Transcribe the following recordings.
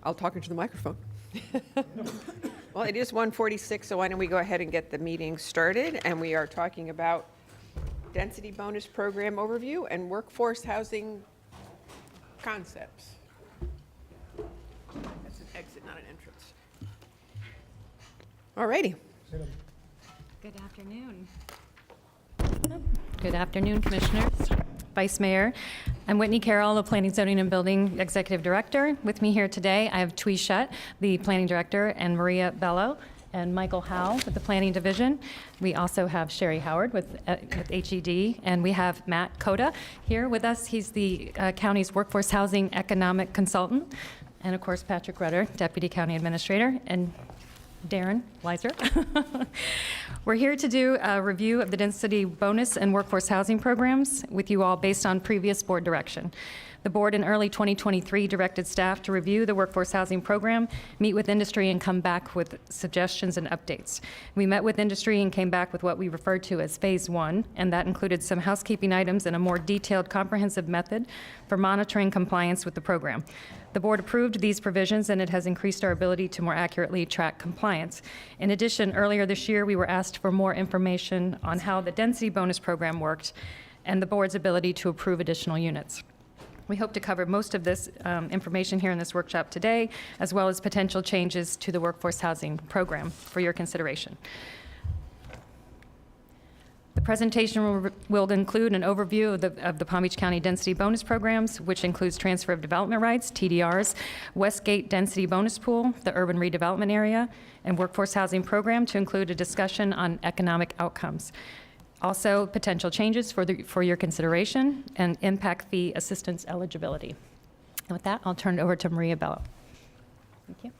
I'll talk into the microphone. Well, it is 1:46, so why don't we go ahead and get the meeting started? And we are talking about density bonus program overview and workforce housing concepts. That's an exit, not an entrance. All righty. Good afternoon. Good afternoon, Commissioners, Vice Mayor. I'm Whitney Carroll, the Planning, Zoning, and Building Executive Director. With me here today, I have Twee Shutt, the Planning Director, and Maria Bello, and Michael Howe with the Planning Division. We also have Sherry Howard with HED, and we have Matt Coda here with us. He's the county's workforce housing economic consultant. And of course, Patrick Rudder, Deputy County Administrator, and Darren Weiser. We're here to do a review of the density bonus and workforce housing programs with you all based on previous board direction. The board in early 2023 directed staff to review the workforce housing program, meet with industry, and come back with suggestions and updates. We met with industry and came back with what we referred to as phase one, and that included some housekeeping items and a more detailed, comprehensive method for monitoring compliance with the program. The board approved these provisions, and it has increased our ability to more accurately track compliance. In addition, earlier this year, we were asked for more information on how the density bonus program worked and the board's ability to approve additional units. We hope to cover most of this information here in this workshop today, as well as potential changes to the workforce housing program for your consideration. The presentation will include an overview of the Palm Beach County Density Bonus Programs, which includes Transfer of Development Rights, TDRs, Westgate Density Bonus Pool, the Urban Redevelopment Area, and Workforce Housing Program, to include a discussion on economic outcomes. Also, potential changes for your consideration and impact fee assistance eligibility. And with that, I'll turn it over to Maria Bello. Thank you.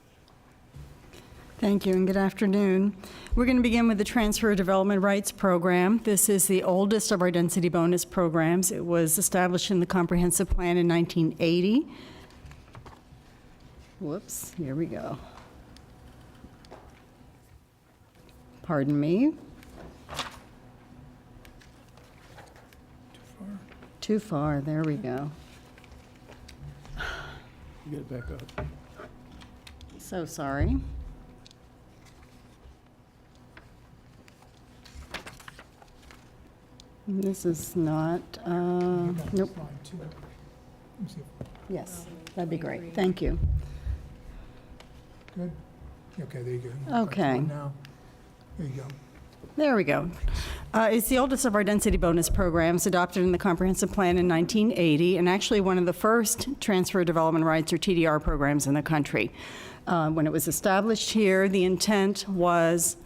Thank you, and good afternoon. We're going to begin with the Transfer of Development Rights Program. This is the oldest of our density bonus programs. It was established in the Comprehensive Plan in 1980. Whoops, here we go. Pardon me. Too far, there we go. You get it back up. So sorry. This is not, nope. Yes, that'd be great. Thank you. Good. Okay, there you go. Okay. Now, there you go. There we go. It's the oldest of our density bonus programs, adopted in the Comprehensive Plan in 1980, and actually one of the first transfer of development rights, or TDR, programs in the country. When it was established here, the intent was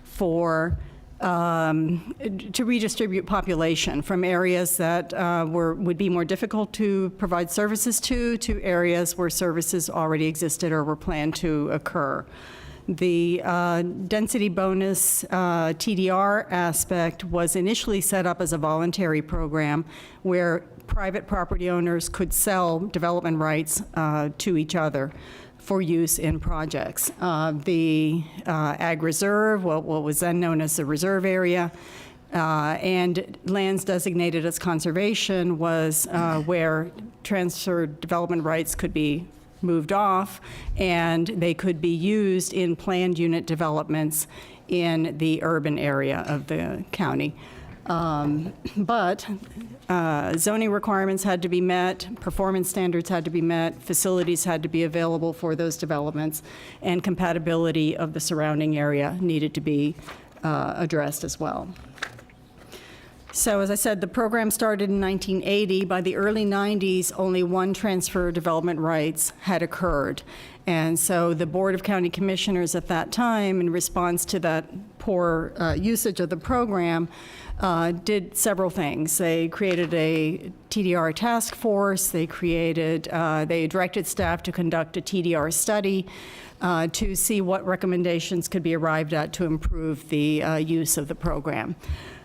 for to redistribute population from areas that would be more difficult to provide services to areas where services already existed or were planned to occur. The density bonus TDR aspect was initially set up as a voluntary program where private property owners could sell development rights to each other for use in projects. The Ag Reserve, what was then known as the reserve area, and lands designated as conservation was where transferred development rights could be moved off, and they could be used in planned unit developments in the urban area of the county. But zoning requirements had to be met, performance standards had to be met, facilities had to be available for those developments, and compatibility of the surrounding area needed to be addressed as well. So as I said, the program started in 1980. By the early 90s, only one transfer of development rights had occurred. And so the Board of County Commissioners at that time, in response to that poor usage of the program, did several things. They created a TDR task force. They directed staff to conduct a TDR study to see what recommendations could be arrived at to improve the use of the program.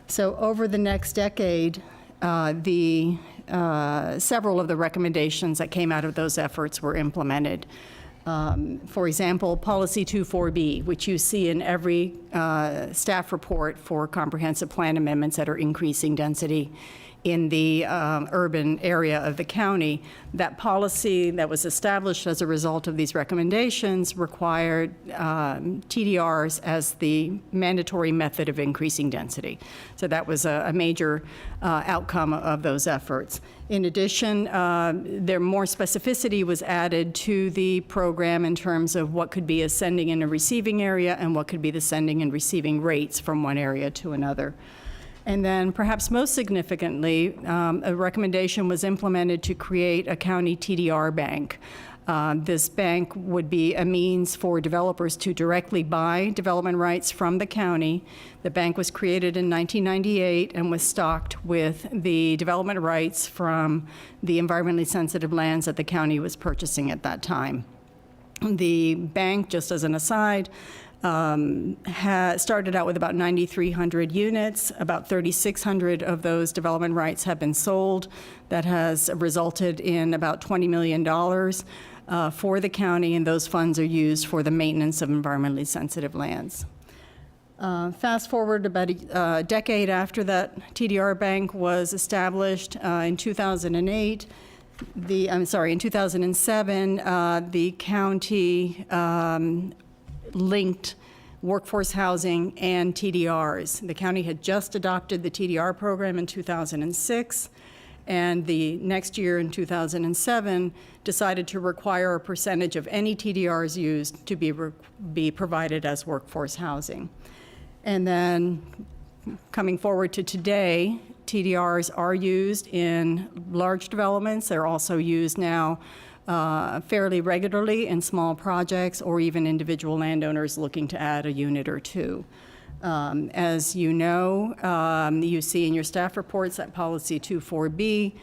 So over the next decade, several of the recommendations that came out of those efforts were implemented. For example, Policy 24B, which you see in every staff report for comprehensive plan amendments that are increasing density in the urban area of the county. That policy that was established as a result of these recommendations required TDRs as the mandatory method of increasing density. So that was a major outcome of those efforts. In addition, there more specificity was added to the program in terms of what could be a sending and a receiving area and what could be the sending and receiving rates from one area to another. And then perhaps most significantly, a recommendation was implemented to create a county TDR bank. This bank would be a means for developers to directly buy development rights from the county. The bank was created in 1998 and was stocked with the development rights from the environmentally sensitive lands that the county was purchasing at that time. The bank, just as an aside, started out with about 9,300 units. About 3,600 of those development rights have been sold. That has resulted in about $20 million for the county, and those funds are used for the maintenance of environmentally sensitive lands. Fast forward about a decade after that TDR bank was established in 2008. In 2007, the county linked workforce housing and TDRs. The county had just adopted the TDR program in 2006, and the next year in 2007 decided to require a percentage of any TDRs used to be provided as workforce housing. And then coming forward to today, TDRs are used in large developments. They're also used now fairly regularly in small projects or even individual landowners looking to add a unit or two. As you know, you see in your staff reports that policy 24B.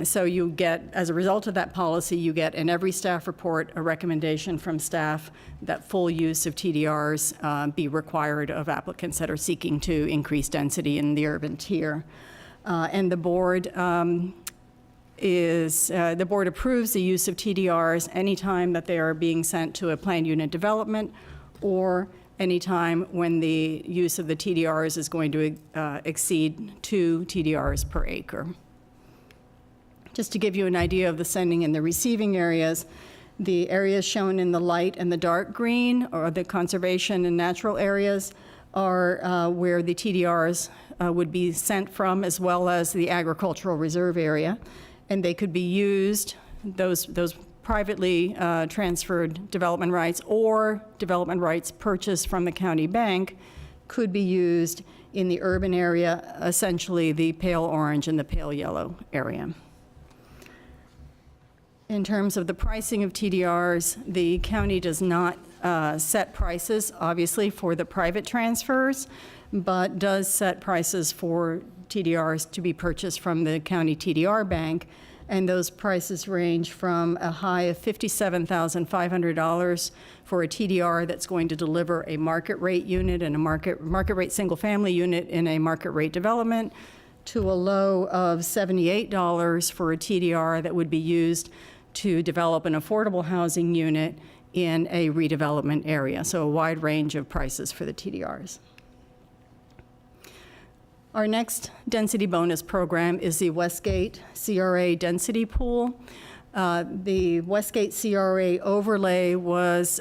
So you get, as a result of that policy, you get in every staff report a recommendation from staff that full use of TDRs be required of applicants that are seeking to increase density in the urban tier. And the board the board approves the use of TDRs anytime that they are being sent to a planned unit development or anytime when the use of the TDRs is going to exceed 2 TDRs per acre. Just to give you an idea of the sending and the receiving areas, the areas shown in the light and the dark green, or the conservation and natural areas, are where the TDRs would be sent from, as well as the agricultural reserve area. And they could be used, those privately transferred development rights or development rights purchased from the county bank could be used in the urban area, essentially the pale orange and the pale yellow area. In terms of the pricing of TDRs, the county does not set prices, obviously, for the private transfers, but does set prices for TDRs to be purchased from the county TDR bank, and those prices range from a high of $57,500 for a TDR that's going to deliver a market rate unit and a market rate single-family unit in a market rate development, to a low of $78 for a TDR that would be used to develop an affordable housing unit in a redevelopment area. So a wide range of prices for the TDRs. Our next density bonus program is the Westgate CRA Density Pool. The Westgate CRA overlay was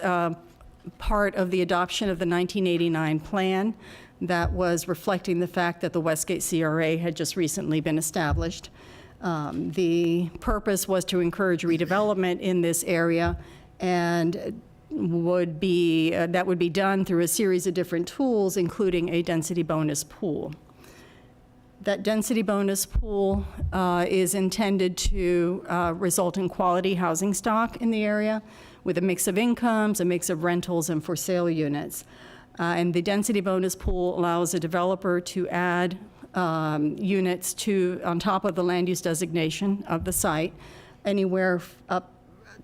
part of the adoption of the 1989 plan that was reflecting the fact that the Westgate CRA had just recently been established. The purpose was to encourage redevelopment in this area, and that would be done through a series of different tools, including a density bonus pool. That density bonus pool is intended to result in quality housing stock in the area with a mix of incomes, a mix of rentals, and for sale units. And the density bonus pool allows a developer to add units on top of the land use designation of the site, anywhere up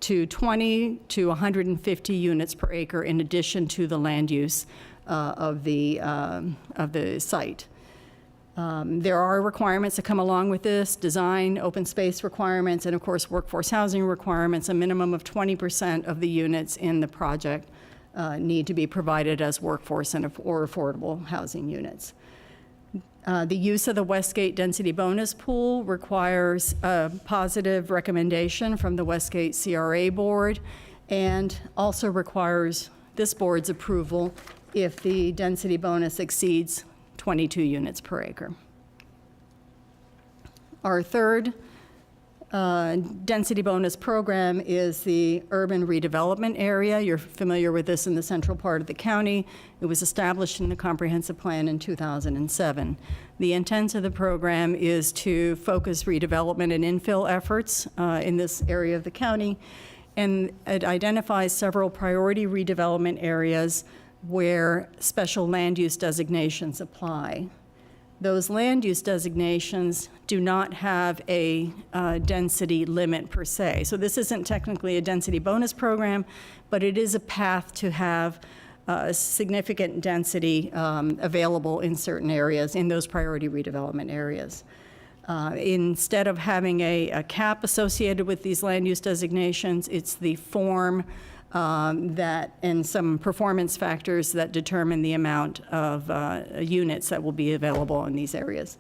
to 20 to 150 units per acre in addition to the land use of the site. There are requirements that come along with this: design, open space requirements, and of course workforce housing requirements. A minimum of 20% of the units in the project need to be provided as workforce or affordable housing units. The use of the Westgate Density Bonus Pool requires a positive recommendation from the Westgate CRA Board and also requires this board's approval if the density bonus exceeds 22 units per acre. Our third density bonus program is the urban redevelopment area. You're familiar with this in the central part of the county. It was established in the comprehensive plan in 2007. The intent of the program is to focus redevelopment and infill efforts in this area of the county, and it identifies several priority redevelopment areas where special land use designations apply. Those land use designations do not have a density limit per se. So this isn't technically a density bonus program, but it is a path to have significant density available in certain areas, in those priority redevelopment areas. Instead of having a cap associated with these land use designations, it's the form and some performance factors that determine the amount of units that will be available in these areas.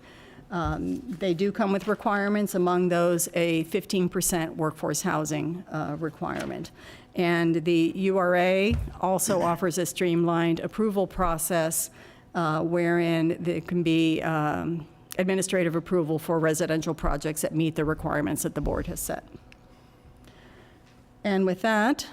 They do come with requirements, among those a 15% workforce housing requirement. And the URA also offers a streamlined approval process wherein there can be administrative approval for residential projects that meet the requirements that the board has set. And with that,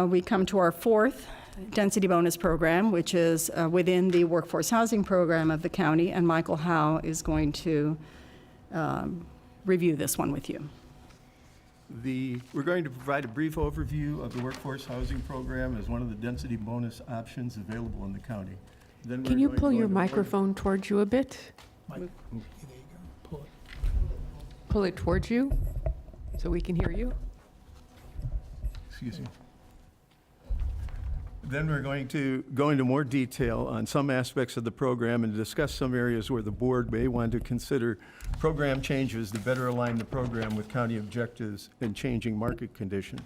we come to our fourth density bonus program, which is within the workforce housing program of the county, and Michael Howe is going to review this one with you. We're going to provide a brief overview of the workforce housing program as one of the density bonus options available in the county. Then Can we're you going to pull go your into more- microphone towards you a bit? Mike, there you go. Pull it. Pull it towards you so we can hear you. Excuse me. Then we're going to go into more detail on some aspects of the program and discuss some areas where the board may want to consider program changes to better align the program with county objectives and changing market conditions.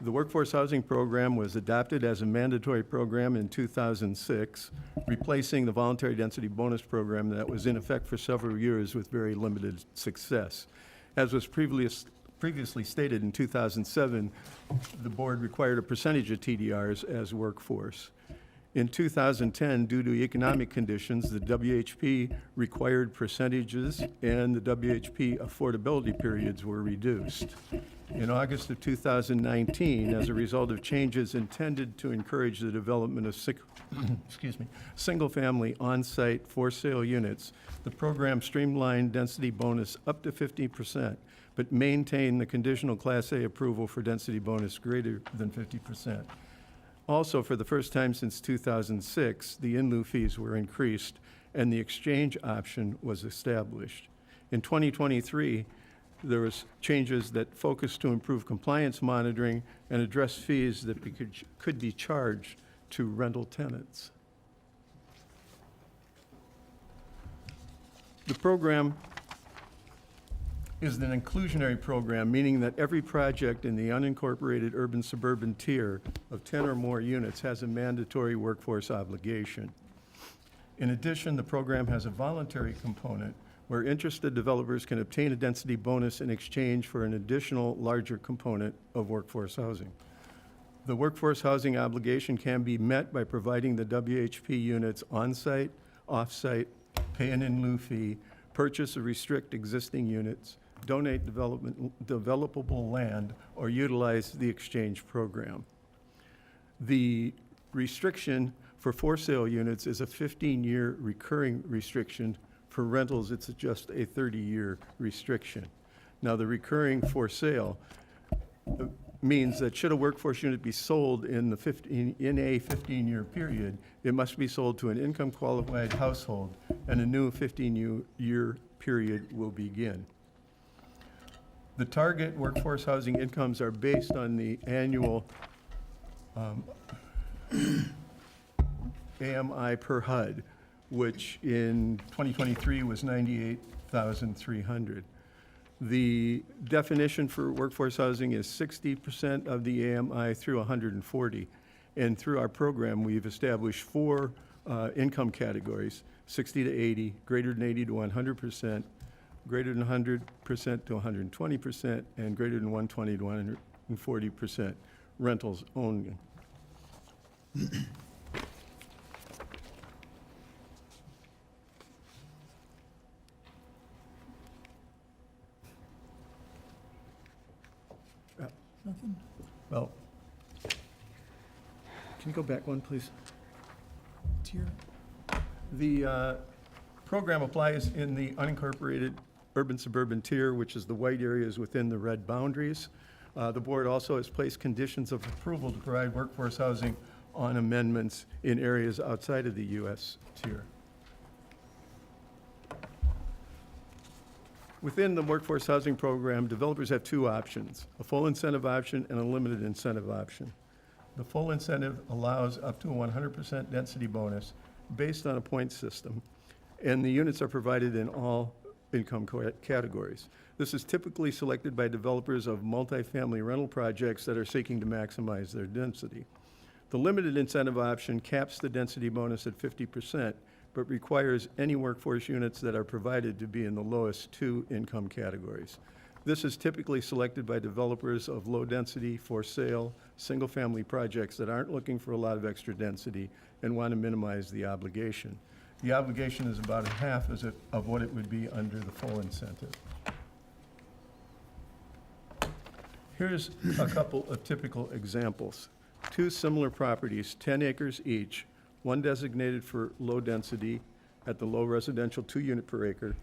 The workforce housing program was adopted as a mandatory program in 2006, replacing the voluntary density bonus program that was in effect for several years with very limited success. As was previously stated, in 2007, the board required a percentage of TDRs as workforce. In 2010, due to economic conditions, the WHP required percentages and the WHP affordability periods were reduced. In August of 2019, as a result of changes intended to encourage the development of single-family on-site for-sale units, the program streamlined density bonus up to 50%, but maintained the conditional Class A approval for density bonus greater than 50%. Also, for the first time since 2006, the in lieu fees were increased and the exchange option was established. In 2023, there was changes that focused to improve compliance monitoring and address fees that could be charged to rental tenants. The program is an inclusionary program, meaning that every project in the unincorporated urban suburban tier of 10 or more units has a mandatory workforce obligation. In addition, the program has a voluntary component where interested developers can obtain a density bonus in exchange for an additional larger component of workforce housing. The workforce housing obligation can be met by providing the WHP units on-site, off-site, pay an in lieu fee, purchase or restrict existing units, donate developable land, or utilize the exchange program. The restriction for for-sale units is a 15-year recurring restriction. For rentals, it's just a 30-year restriction. Now, the recurring for sale means that should a workforce unit be sold in a 15-year period, it must be sold to an income-qualified household, and a new 15-year period will begin. The target workforce housing incomes are based on the annual AMI per HUD, which in 2023 was 98,300. The definition for workforce housing is 60% of the AMI through 140. And through our program, we've established 4 income categories, 60 to 80, greater than 80 to 100%, greater than 100% to 120%, and greater than 120 to 140% rentals only. Nothing? Well, can you go back one, please? Tier? The program applies in the unincorporated urban suburban tier, which is the white areas within the red boundaries. The board also has placed conditions of approval to provide workforce housing on amendments in areas outside of the US tier. Within the workforce housing program, developers have two options, a full incentive option and a limited incentive option. The full incentive allows up to a 100% density bonus based on a point system, and the units are provided in all income categories. This is typically selected by developers of multifamily rental projects that are seeking to maximize their density. The limited incentive option caps the density bonus at 50%, but requires any workforce units that are provided to be in the lowest two income categories. This is typically selected by developers of low-density, for-sale, single-family projects that aren't looking for a lot of extra density and want to minimize the obligation. The obligation is about half of what it would be under the full incentive. Here's a couple of typical examples. Two similar properties, 10 acres each, one designated for low density at the low residential 2 unit per acre,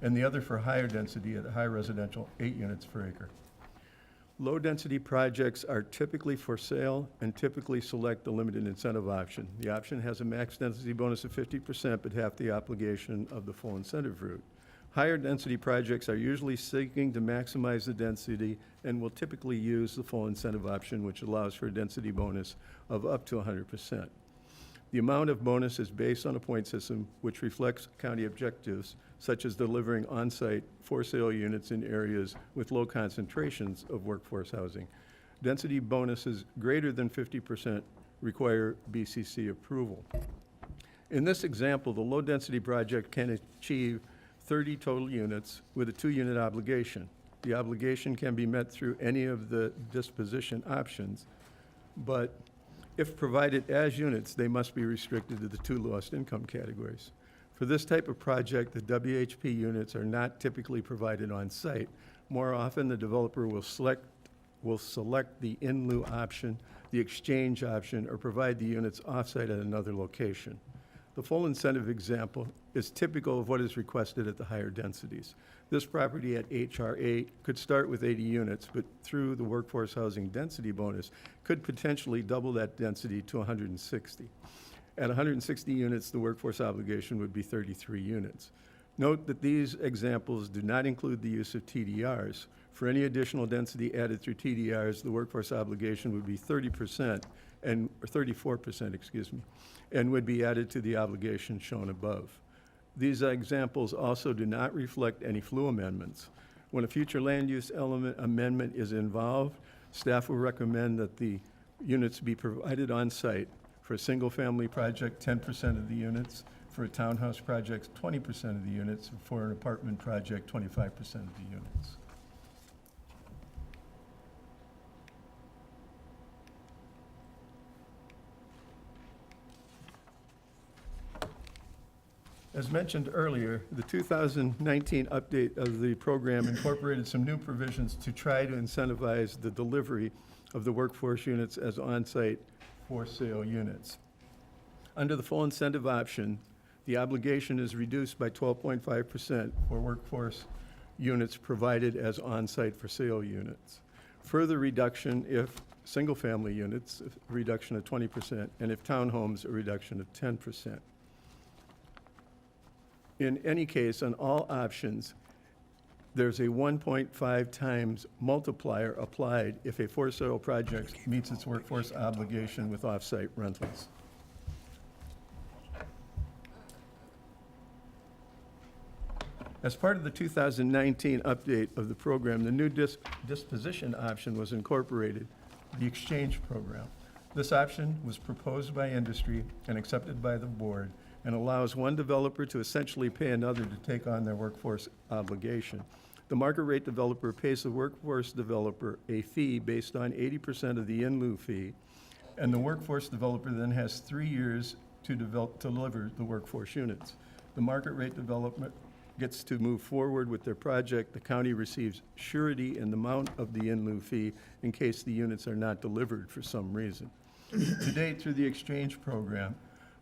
and the other for higher density at high residential 8 units per acre. Low density projects are typically for sale and typically select the limited incentive option. The option has a max density bonus of 50%, but half the obligation of the full incentive route. Higher density projects are usually seeking to maximize the density and will typically use the full incentive option, which allows for a density bonus of up to 100%. The amount of bonus is based on a point system which reflects county objectives, such as delivering on-site for-sale units in areas with low concentrations of workforce housing. Density bonuses greater than 50% require BCC approval. In this example, the low-density project can achieve 30 total units with a 2-unit obligation. The obligation can be met through any of the disposition options, but if provided as units, they must be restricted to the 2 lowest income categories. For this type of project, the WHP units are not typically provided on site. More often, the developer will select the in lieu option, the exchange option, or provide the units offsite at another location. The full incentive example is typical of what is requested at the higher densities. This property at HR 8 could start with 80 units, but through the workforce housing density bonus, could potentially double that density to 160. At 160 units, the workforce obligation would be 33 units. Note that these examples do not include the use of TDRs. For any additional density added through TDRs, the workforce obligation would be 34%, and would be added to the obligation shown above. These examples also do not reflect any FLU amendments. When a future land use element amendment is involved, staff will recommend that the units be provided on site. For a single-family project, 10% of the units. For a townhouse project, 20% of the units. For an apartment project, 25% of the units. As mentioned earlier, the 2019 update of the program incorporated some new provisions to try to incentivize the delivery of the workforce units as on-site for-sale units. Under the full incentive option, the obligation is reduced by 12.5% for workforce units provided as on-site for sale units. Further reduction if single-family units, a reduction of 20%, and if townhomes, a reduction of 10%. In any case, on all options, there's a 1.5 times multiplier applied if a for-sale project meets its workforce obligation with off-site rentals. As part of the 2019 update of the program, the new disposition option was incorporated, the exchange program. This option was proposed by industry and accepted by the board and allows one developer to essentially pay another to take on their workforce obligation. The market rate developer pays the workforce developer a fee based on 80% of the in lieu fee, and the workforce developer then has 3 years to deliver the workforce units. The market rate development gets to move forward with their project. The county receives surety in the amount of the in lieu fee in case the units are not delivered for some reason. To date, through the exchange program,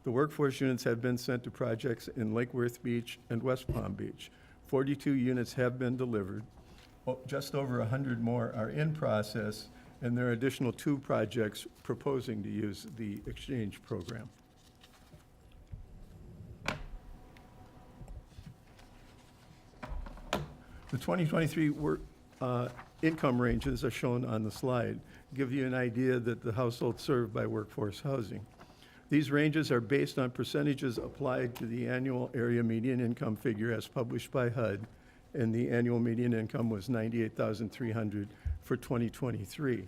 the workforce units have been sent to projects in Lake Worth Beach and West Palm Beach. 42 units have been delivered. Just over 100 more are in process, and there are additional 2 projects proposing to use the exchange program. The 2023 income ranges are shown on the slide, give you an idea that the households served by workforce housing. These ranges are based on percentages applied to the annual area median income figure as published by HUD, and the annual median income was $98,300 for 2023.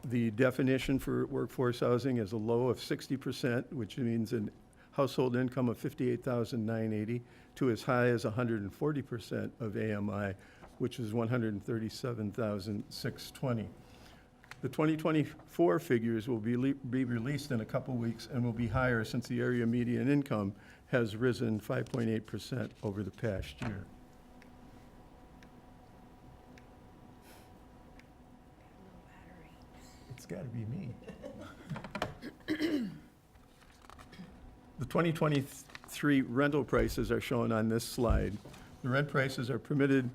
The definition for workforce housing is a low of 60%, which means a household income of $58,980, to as high as 140% of AMI, which is $137,620. The 2024 figures will be released in a couple weeks and will be higher since the area median income has risen 5.8% over the past year. It's got to be me. The 2023 rental prices are shown on this slide. The rent prices are permitted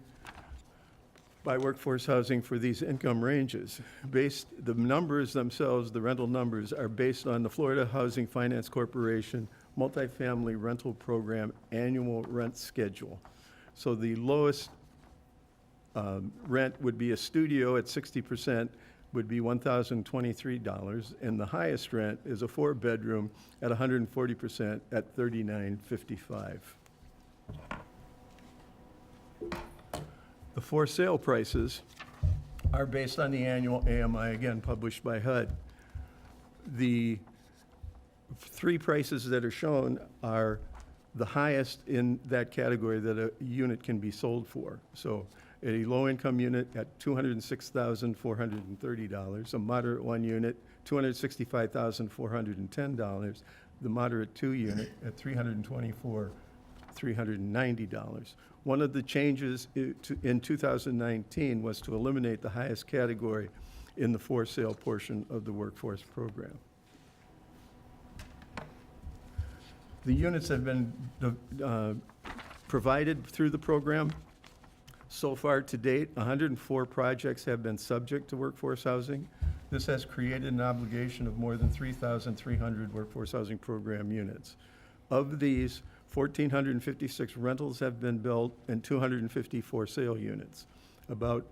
by workforce housing for these income ranges. The numbers themselves, the rental numbers, are based on the Florida Housing Finance Corporation Multifamily Rental Program annual rent schedule. So the lowest rent would be a studio at 60%, would be $1,023, and the highest rent is a 4-bedroom at 140% at $3,955. The for sale prices are based on the annual AMI, again, published by HUD. The 3 prices that are shown are the highest in that category that a unit can be sold for. So a low-income unit at $206,430, a moderate 1 unit, $265,410, the moderate 2 unit at $324,390. One of the changes in 2019 was to eliminate the highest category in the for sale portion of the workforce program. The units have been provided through the program. So far to date, 104 projects have been subject to workforce housing. This has created an obligation of more than 3,300 workforce housing program units. Of these, 1,456 rentals have been built and 250 for sale units. About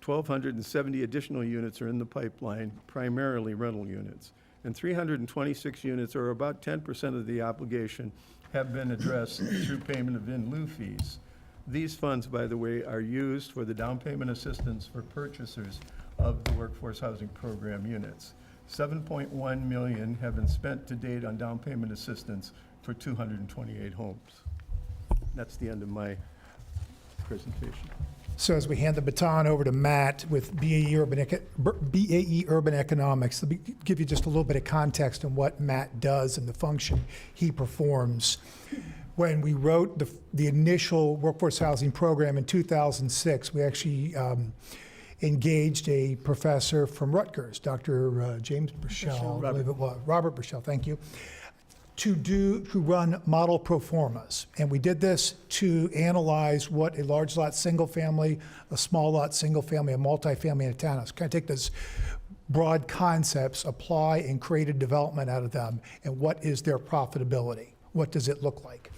1,270 additional units are in the pipeline, primarily rental units. And 326 units, or about 10% of the obligation, have been addressed through payment of in lieu fees. These funds, by the way, are used for the down payment assistance for purchasers of the workforce housing program units. $7.1 million have been spent to date on down payment assistance for 228 homes. That's the end of my presentation. So as we hand the baton over to Matt with BAE Urban Economics, let me give you just a little bit of context on what Matt does and the function he performs. When we wrote the initial workforce housing program in 2006, we actually engaged a professor from Rutgers, Dr. James Burchell, I believe it was, Robert Burchell, thank you, to run model pro formas. And we did this to analyze what a large lot single family, a small lot single family, a multifamily, and a townhouse. Kind of take those broad concepts, apply and create a development out of them, and what is their profitability? What does it look like?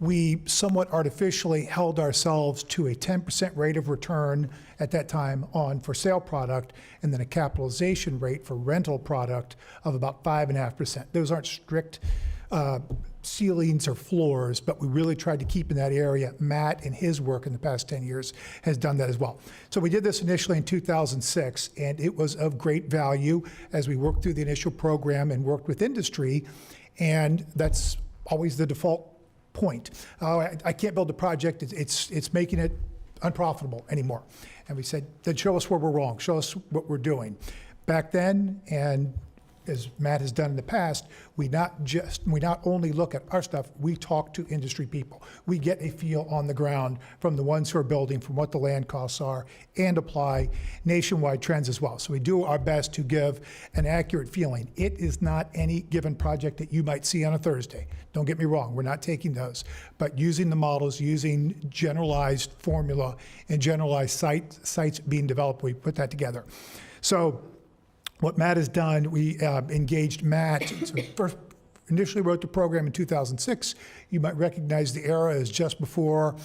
We somewhat artificially held ourselves to a 10% rate of return at that time on for sale product, and then a capitalization rate for rental product of about 5.5%. Those aren't strict ceilings or floors, but we really tried to keep in that area. Matt, in his work in the past 10 years, has done that as well. So we did this initially in 2006, and it was of great value as we worked through the initial program and worked with industry, and that's always the default point. I can't build a project, it's making it unprofitable anymore. And we said, then show us where we're wrong, show us what we're doing. Back then, and as Matt has done in the past, we not only look at our stuff, we talk to industry people. We get a feel on the ground from the ones who are building, from what the land costs are, and apply nationwide trends as well. So we do our best to give an accurate feeling. It is not any given project that you might see on a Thursday. Don't get me wrong, we're not taking those. But using the models, using generalized formula and generalized sites being developed, we put that together. So what Matt has done, we engaged Matt. So first, initially wrote the program in 2006. You might recognize the era as just before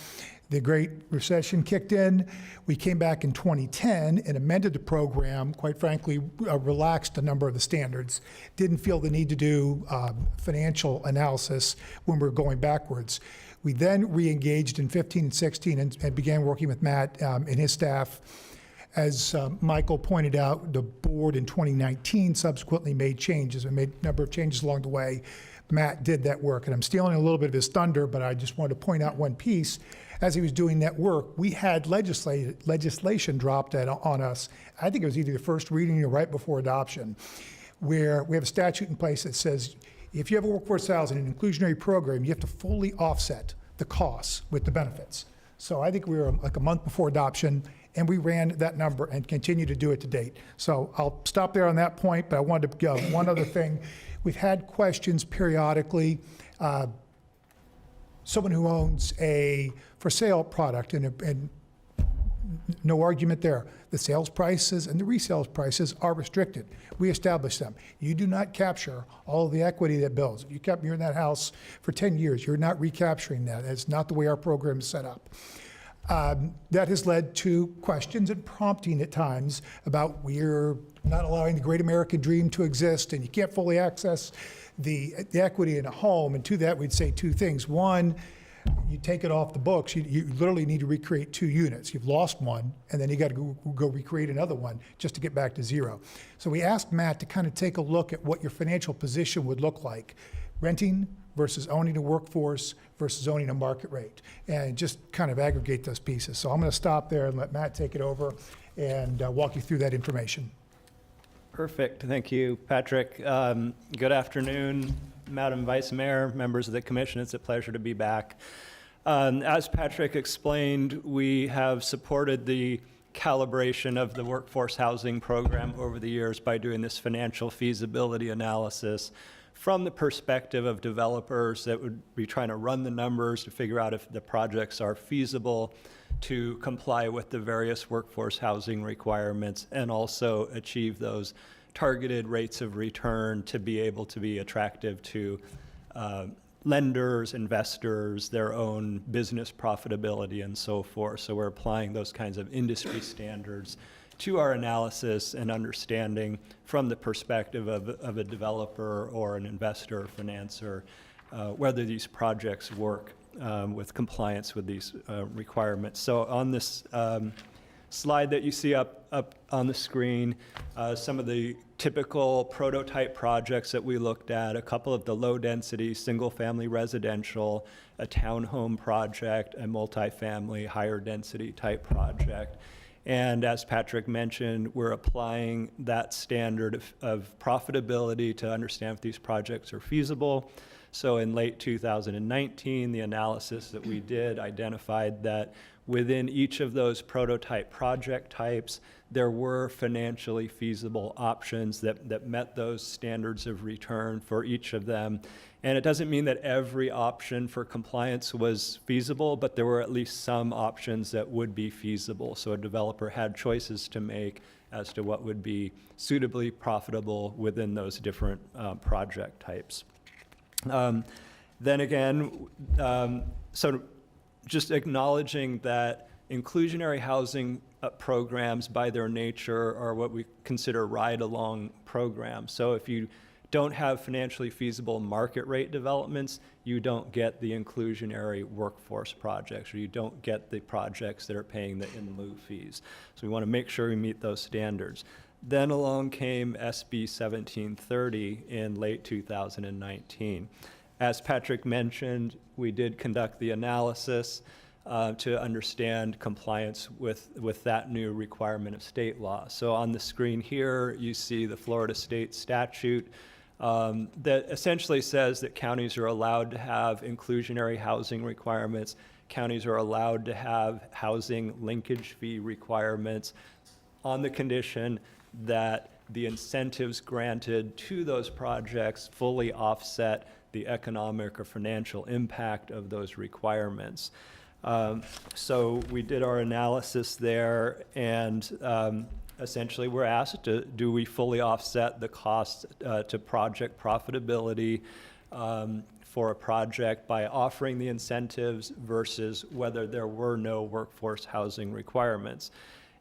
the Great Recession kicked in. We came back in 2010 and amended the program, quite frankly, relaxed a number of the standards. Didn't feel the need to do financial analysis when we were going backwards. We then re-engaged in 15 and 16 and began working with Matt and his staff. As Michael pointed out, the board in 2019 subsequently made changes and made a number of changes along the way. Matt did that work, and I'm stealing a little bit of his thunder, but I just wanted to point out one piece. As he was doing that work, we had legislation dropped on us. I think it was either the first reading or right before adoption, where we have a statute in place that says if you have a workforce housing and inclusionary program, you have to fully offset the costs with the benefits. So I think we were like a month before adoption, and we ran that number and continue to do it to date. So I'll stop there on that point, but I wanted to give one other thing. We've had questions periodically. Someone who owns a for sale product, and no argument there. The sales prices and the resale prices are restricted. We establish them. You do not capture all of the equity that builds. If you're in that house for 10 years, you're not recapturing that. That's not the way our program is set up. That has led to questions and prompting at times about we're not allowing the great American dream to exist, and you can't fully access the equity in a home. And to that, we'd say two things. One, you take it off the books, you literally need to recreate 2 units. You've lost one, and then you got to go recreate another one just to get back to 0. So we asked Matt to kind of take a look at what your financial position would look like, renting versus owning a workforce versus owning a market rate, and just kind of aggregate those pieces. So I'm going to stop there and let Matt take it over and walk you through that information. Perfect. Thank you, Patrick. Good afternoon, Madam Vice Mayor, members of the Commission. It's a pleasure to be back. As Patrick explained, we have supported the calibration of the workforce housing program over the years by doing this financial feasibility analysis from the perspective of developers that would be trying to run the numbers to figure out if the projects are feasible to comply with the various workforce housing requirements and also achieve those targeted rates of return to be able to be attractive to lenders, investors, their own business profitability, and so forth. So we're applying those kinds of industry standards to our analysis and understanding from the perspective of a developer or an investor or financer, whether these projects work with compliance with these requirements. So on this slide that you see up on the screen, some of the typical prototype projects that we looked at, a couple of the low-density single-family residential, a townhome project, a multifamily higher-density type project. And as Patrick mentioned, we're applying that standard of profitability to understand if these projects are feasible. So in late 2019, the analysis that we did identified that within each of those prototype project types, there were financially feasible options that met those standards of return for each of them. And it doesn't mean that every option for compliance was feasible, but there were at least some options that would be feasible. So a developer had choices to make as to what would be suitably profitable within those different project types. Then again, so just acknowledging that inclusionary housing programs by their nature are what we consider ride-along programs. So if you don't have financially feasible market rate developments, you don't get the inclusionary workforce projects, or you don't get the projects that are paying the in lieu fees. So we want to make sure we meet those standards. Then along came SB 1730 in late 2019. As Patrick mentioned, we did conduct the analysis to understand compliance with that new requirement of state law. So on the screen here, you see the Florida state statute that essentially says that counties are allowed to have inclusionary housing requirements. Counties are allowed to have housing linkage fee requirements on the condition that the incentives granted to those projects fully offset the economic or financial impact of those requirements. So we did our analysis there, and essentially we're asked, do we fully offset the cost to project profitability for a project by offering the incentives versus whether there were no workforce housing requirements?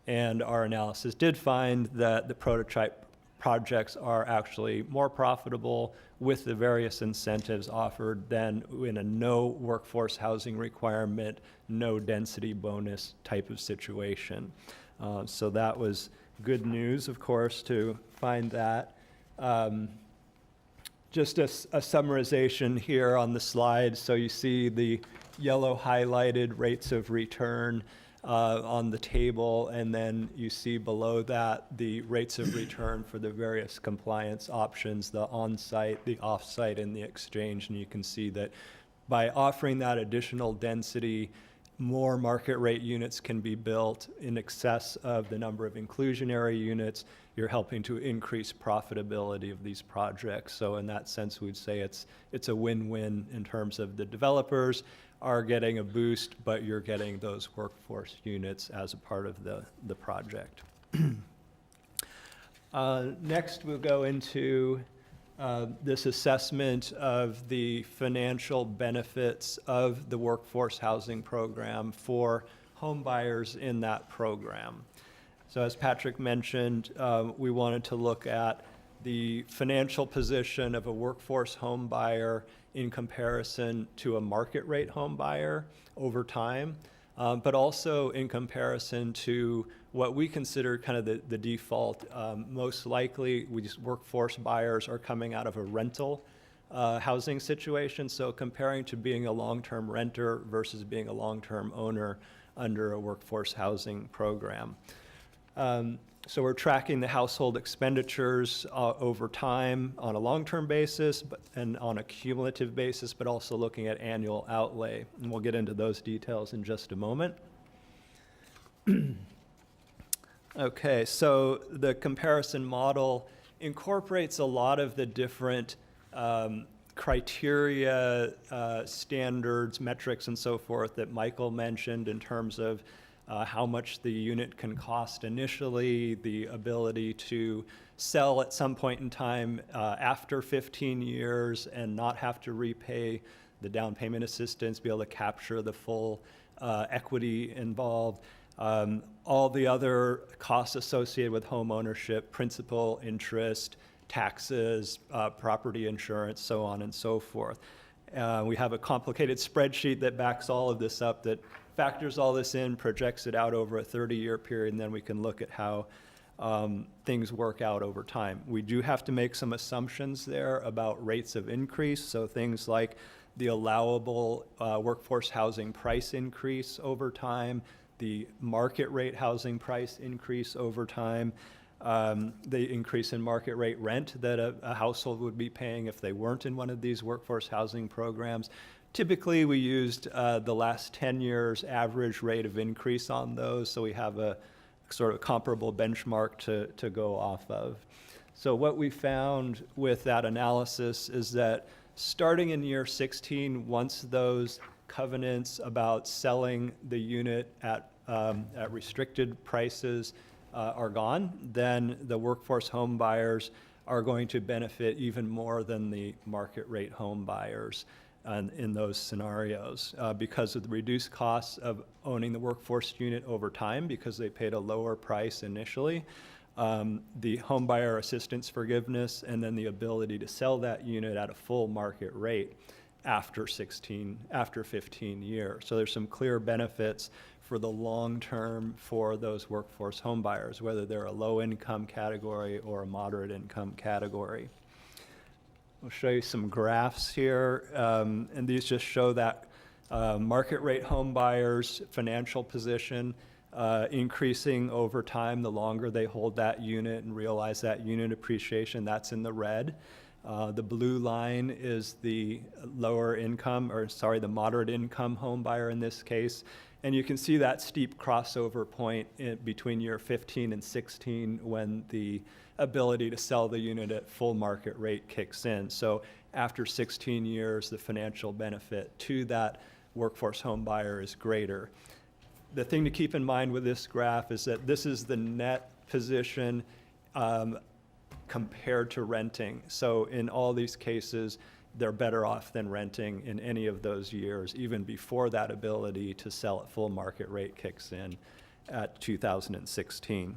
And our analysis did find that the prototype projects are actually more profitable with the various incentives offered than in a no workforce housing requirement, no density bonus type of situation. So that was good news, of course, to find that. Just a summarization here on the slide. So you see the yellow highlighted rates of return on the table, and then you see below that the rates of return for the various compliance options, the on-site, the off-site, and the exchange. And you can see that by offering that additional density, more market rate units can be built in excess of the number of inclusionary units. You're helping to increase profitability of these projects. So in that sense, we'd say it's a win-win in terms of the developers are getting a boost, but you're getting those workforce units as a part of the project. Next, we'll go into this assessment of the financial benefits of the workforce housing program for home buyers in that program. So as Patrick mentioned, we wanted to look at the financial position of a workforce home buyer in comparison to a market rate home buyer over time, but also in comparison to what we consider kind of the default. Most likely, workforce buyers are coming out of a rental housing situation, so comparing to being a long-term renter versus being a long-term owner under a workforce housing program. So we're tracking the household expenditures over time on a long-term basis and on a cumulative basis, but also looking at annual outlay. And we'll get into those details in just a moment. Okay, so the comparison model incorporates a lot of the different criteria, standards, metrics, and so forth that Michael mentioned in terms of how much the unit can cost initially, the ability to sell at some point in time after 15 years and not have to repay the down payment assistance, be able to capture the full equity involved, all the other costs associated with home ownership, principal, interest, taxes, property insurance, so on and so forth. We have a complicated spreadsheet that backs all of this up, that factors all this in, projects it out over a 30-year period, and then we can look at how things work out over time. We do have to make some assumptions there about rates of increase, so things like the allowable workforce housing price increase over time, the market rate housing price increase over time, the increase in market rate rent that a household would be paying if they weren't in one of these workforce housing programs. Typically, we used the last 10 years average rate of increase on those, so we have a sort of comparable benchmark to go off of. So what we found with that analysis is that starting in year 16, once those covenants about selling the unit at restricted prices are gone, then the workforce home buyers are going to benefit even more than the market rate home buyers in those scenarios because of the reduced costs of owning the workforce unit over time because they paid a lower price initially, the homebuyer assistance forgiveness, and then the ability to sell that unit at a full market rate after 15 years. So there's some clear benefits for the long term for those workforce homebuyers, whether they're a low income category or a moderate income category. I'll show you some graphs here, and these just show that market rate home buyers' financial position increasing over time the longer they hold that unit and realize that unit appreciation. That's in the red. The blue line is the the moderate income home buyer in this case. And you can see that steep crossover point between year 15 and 16 when the ability to sell the unit at full market rate kicks in. So after 16 years, the financial benefit to that workforce home buyer is greater. The thing to keep in mind with this graph is that this is the net position compared to renting. So in all these cases, they're better off than renting in any of those years, even before that ability to sell at full market rate kicks in at 2016.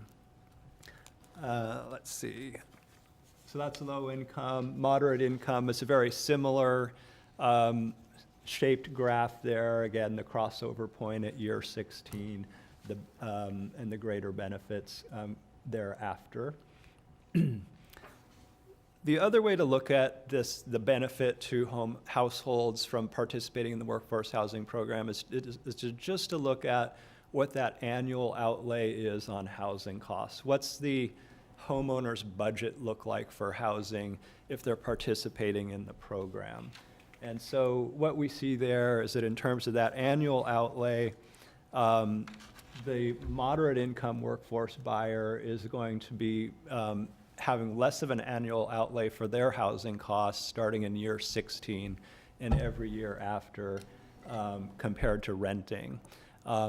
Let's see. So that's low income. Moderate income is a very similar shaped graph there. Again, the crossover point at year 16, and the greater benefits thereafter. The other way to look at this, the benefit to households from participating in the workforce housing program is just to look at what that annual outlay is on housing costs. What's the homeowner's budget look like for housing if they're participating in the program? And so what we see there is that in terms of that annual outlay, the moderate income workforce buyer is going to be having less of an annual outlay for their housing costs starting in year 16 and every year after compared to renting.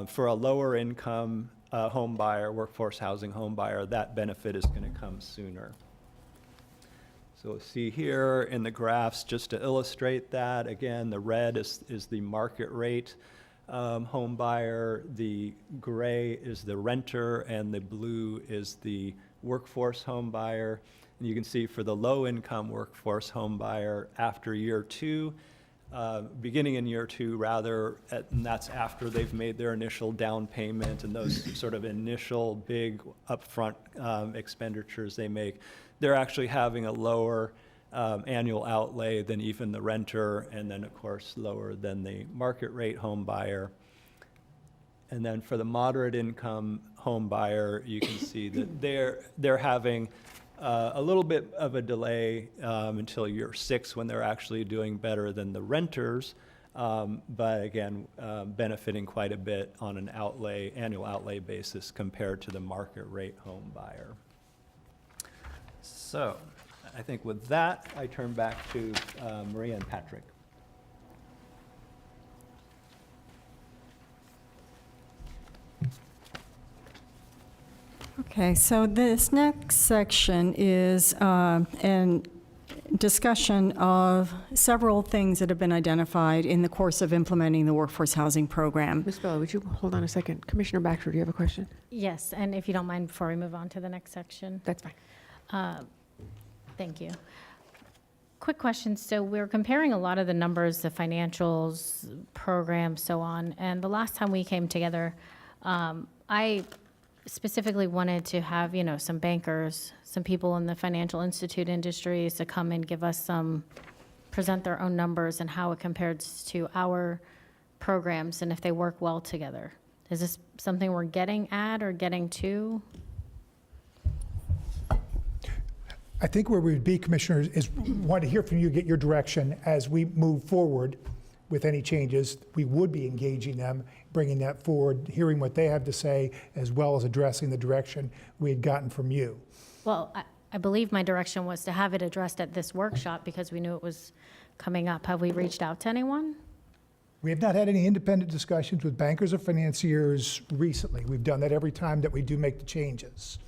For a lower income home buyer, workforce housing home buyer, that benefit is going to come sooner. So we'll see here in the graphs, just to illustrate that, again, the red is the market rate home buyer, the gray is the renter, and the blue is the workforce home buyer. And you can see for the low income workforce home buyer after year 2, beginning in year 2 rather, and that's after they've made their initial down payment and those sort of initial big upfront expenditures they make, they're actually having a lower annual outlay than even the renter, and then of course lower than the market rate home buyer. And then for the moderate income home buyer, you can see that they're having a little bit of a delay until year 6 when they're actually doing better than the renters, but again, benefiting quite a bit on an annual outlay basis compared to the market rate home buyer. So I think with that, I turn back to Maria and Patrick. Okay, so this next section is an discussion of several things that have been identified in the course of implementing the workforce housing program. Ms. Bella, would you hold on a second? Commissioner Baxter, do you have a question? Yes, and if you don't mind, before we move on to the next section. That's fine. Thank you. Quick question. So we're comparing a lot of the numbers, the financials, programs, so on. And the last time we came together, I specifically wanted to have, some bankers, some people in the financial institute industries to come and give us present their own numbers and how it compares to our programs and if they work well together. Is this something we're getting at or getting to? I think where we'd be, Commissioners, is want to hear from you, get your direction as we move forward with any changes. We would be engaging them, bringing that forward, hearing what they have to say, as well as addressing the direction we had gotten from you. Well, I believe my direction was to have it addressed at this workshop because we knew it was coming up. Have we reached out to anyone? We have not had any independent discussions with bankers or financiers recently. We've done that every time that we do make the changes.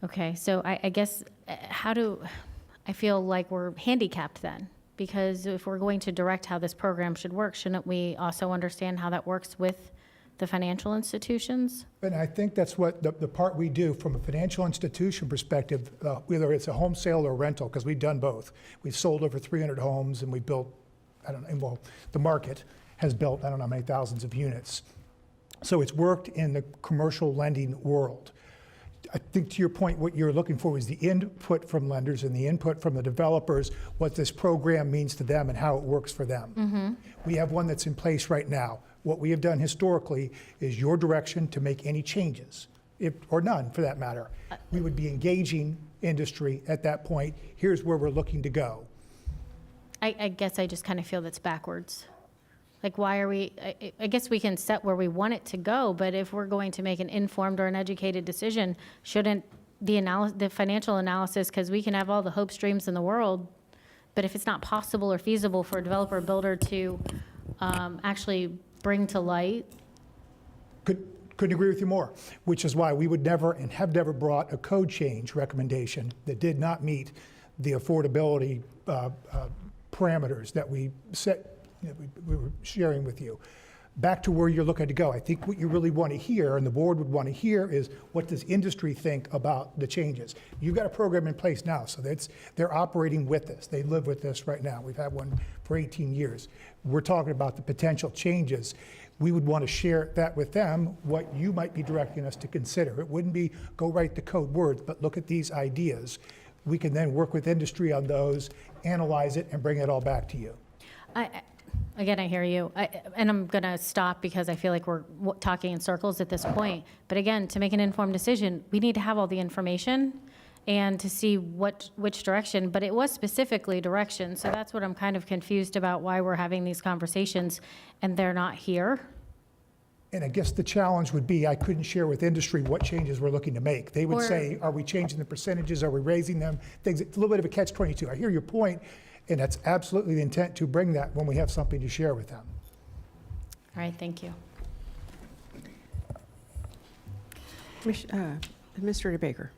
Okay, so I guess, I feel like we're handicapped then? Because if we're going to direct how this program should work, shouldn't we also understand how that works with the financial institutions? And I think that's what the part we do from a financial institution perspective, whether it's a home sale or rental, because we've done both. We've sold over 300 homes and we built, I don't know, well, the market has built, I don't know how many thousands of units. So it's worked in the commercial lending world. I think to your point, what you're looking for is the input from lenders and the input from the developers, what this program means to them and how it works for them. We have one that's in place right now. What we have done historically is your direction to make any changes, or none for that matter. We would be engaging industry at that point. Here's where we're looking to go. I guess I just kind of feel that's backwards. Like, why are we, I guess we can set where we want it to go, but if we're going to make an informed or an educated decision, shouldn't the financial analysis, because we can have all the hope streams in the world, but if it's not possible or feasible for a developer or builder to actually bring to light. Couldn't agree with you more, which is why we would never and have never brought a code change recommendation that did not meet the affordability parameters that we set, we were sharing with you. Back to where you're looking to go. I think what you really want to hear, and the board would want to hear, is what does industry think about the changes? You've got a program in place now, so they're operating with this. They live with this right now. We've had one for 18 years. We're talking about the potential changes. We would want to share that with them, what you might be directing us to consider. It wouldn't be go write the code words, but look at these ideas. We can then work with industry on those, analyze it, and bring it all back to you. Again, I hear you. And I'm going to stop because I feel like we're talking in circles at this point. But again, to make an informed decision, we need to have all the information and to see which direction. But it was specifically direction. So that's what I'm kind of confused about, why we're having these conversations and they're not here. And I guess the challenge would be, I couldn't share with industry what changes we're looking to make. They would say, are we changing the percentages? Are we raising them? Things, it's a little bit of a catch-22. I hear your point, and that's absolutely the intent to bring that when we have something to share with them. All right, thank you. Administrator Baker.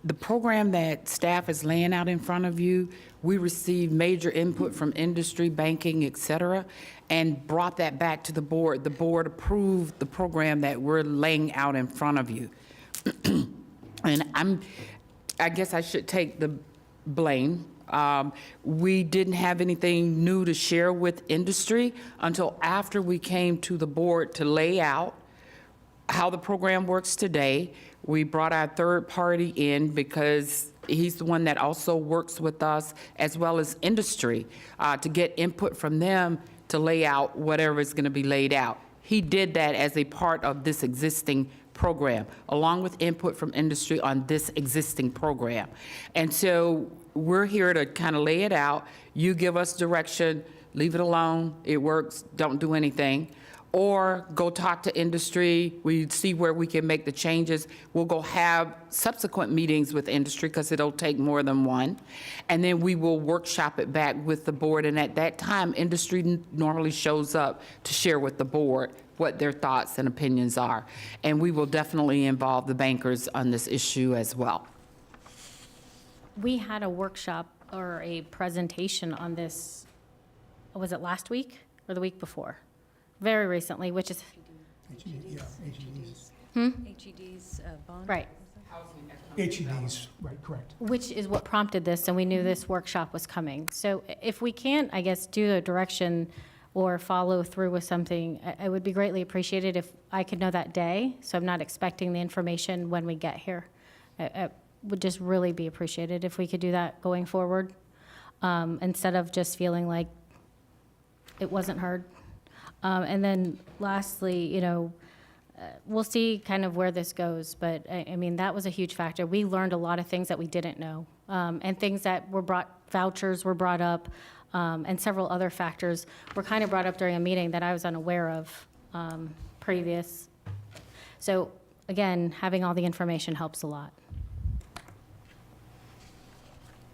The program that staff is laying out in front of you, we received major input from industry, banking, et cetera, and brought that back to the board. The board approved the program that we're laying out in front of you. And I guess I should take the blame. We didn't have anything new to share with industry until after we came to the board to lay out how the program works today. We brought our third party in because he's the one that also works with us as well as industry to get input from them to lay out whatever is going to be laid out. He did that as a part of this existing program, along with input from industry on this existing program. And so we're here to kind of lay it out. You give us direction, leave it alone, it works, don't do anything. Or go talk to industry, we see where we can make the changes. We'll go have subsequent meetings with industry because it'll take more than one. And then we will workshop it back with the board. And at that time, industry normally shows up to share with the board what their thoughts and opinions are. And we will definitely involve the bankers on this issue as well. We had a workshop or a presentation on this, was it last week or the week before? Very recently, which is, HED's bond. right, HEDs, right, correct. which is what prompted this, and we knew this workshop was coming. So if we can't, I guess, do a direction or follow through with something, I would be greatly appreciated if I could know that day, so I'm not expecting the information when we get here. I would just really be appreciated if we could do that going forward, instead of just feeling like it wasn't heard. And then lastly, we'll see kind of where this goes, but I mean, that was a huge factor. We learned a lot of things that we didn't know, and things that were vouchers were brought up, and several other factors were kind of brought up during a meeting that I was unaware of previous. So again, having all the information helps a lot.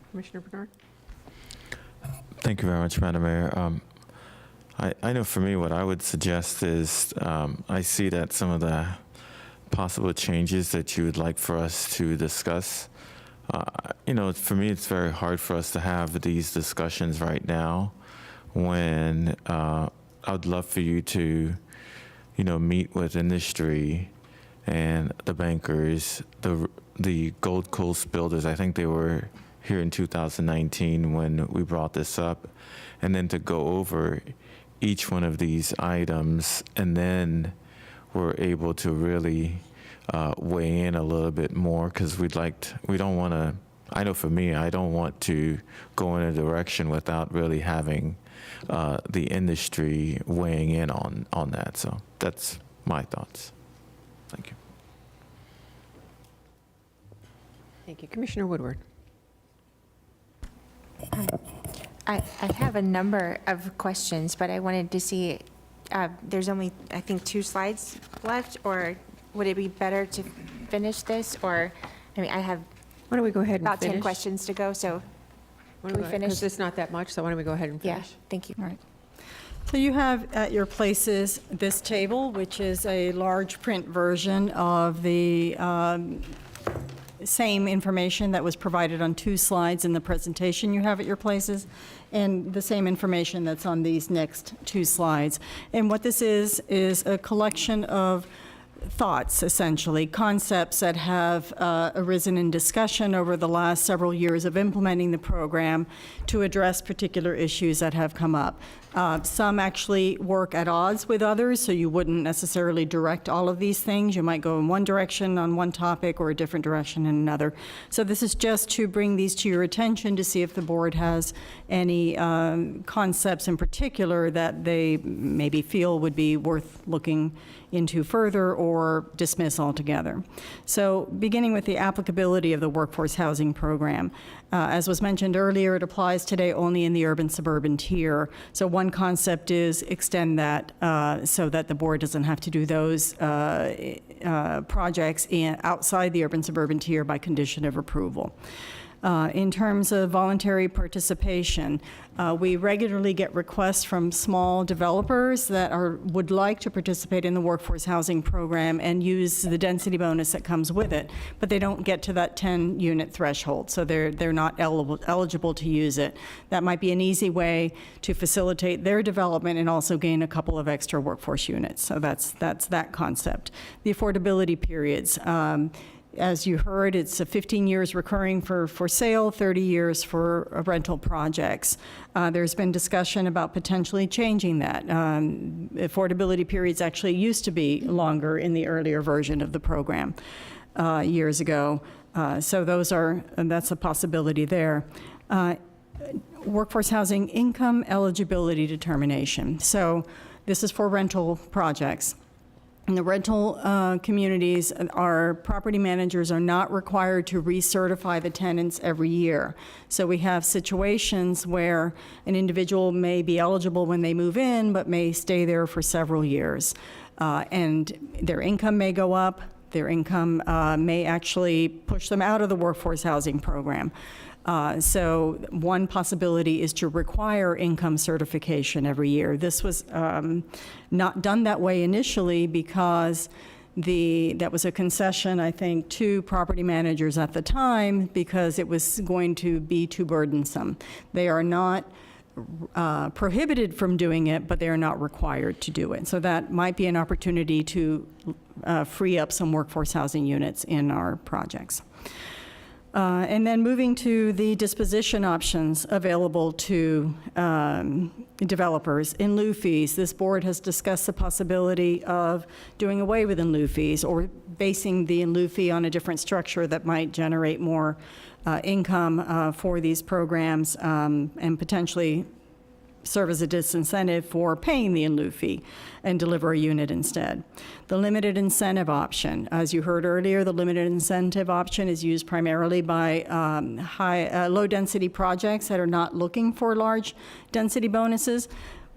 Commissioner Bernard? Thank you very much, Madam Mayor. I know for me what I would suggest is I see that some of the possible changes that you would like for us to discuss, for me it's very hard for us to have these discussions right now when I'd love for you to, meet with industry and the bankers, the Gold Coast builders. I think they were here in 2019 when we brought this up, and then to go over each one of these items, and then we're able to really weigh in a little bit more, because we don't want to, I know for me, I don't want to go in a direction without really having the industry weighing in on that. So that's my thoughts. Thank you. Thank you. Commissioner Woodward. I have a number of questions, but I wanted to see, there's only, I think, 2 slides left, or would it be better to finish this? Or, I have Why don't we go ahead and about finish? 10 questions to go, so can we finish? Because it's not that much, so why don't we go ahead and Yeah, finish? thank you. All right. So you have at your places this table, which is a large print version of the same information that was provided on 2 slides in the presentation you have at your places, and the same information that's on these next 2 slides. And what this is a collection of thoughts, essentially, concepts that have arisen in discussion over the last several years of implementing the program to address particular issues that have come up. Some actually work at odds with others, so you wouldn't necessarily direct all of these things. You might go in one direction on one topic or a different direction in another. So this is just to bring these to your attention to see if the board has any concepts in particular that they maybe feel would be worth looking into further or dismiss altogether. So beginning with the applicability of the workforce housing program. As was mentioned earlier, it applies today only in the urban suburban tier. So one concept is extend that so that the board doesn't have to do those projects outside the urban suburban tier by condition of approval. In terms of voluntary participation, we regularly get requests from small developers that would like to participate in the workforce housing program and use the density bonus that comes with it, but they don't get to that 10-unit threshold, so they're not eligible to use it. That might be an easy way to facilitate their development and also gain a couple of extra workforce units. So that's that concept. The affordability periods. As you heard, it's 15 years recurring for sale, 30 years for rental projects. There's been discussion about potentially changing that. Affordability periods actually used to be longer in the earlier version of the program years ago. So that's a possibility there. Workforce housing income eligibility determination. So this is for rental projects. In the rental communities, our property managers are not required to recertify the tenants every year. So we have situations where an individual may be eligible when they move in, but may stay there for several years. And their income may go up. Their income may actually push them out of the workforce housing program. So one possibility is to require income certification every year. This was not done that way initially because that was a concession, I think, to property managers at the time because it was going to be too burdensome. They are not prohibited from doing it, but they are not required to do it. So that might be an opportunity to free up some workforce housing units in our projects. And then moving to the disposition options available to developers. In lieu fees, this board has discussed the possibility of doing away with in lieu fees or basing the in lieu fee on a different structure that might generate more income for these programs and potentially serve as a disincentive for paying the in lieu fee and deliver a unit instead. The limited incentive option. As you heard earlier, the limited incentive option is used primarily by low-density projects that are not looking for large density bonuses,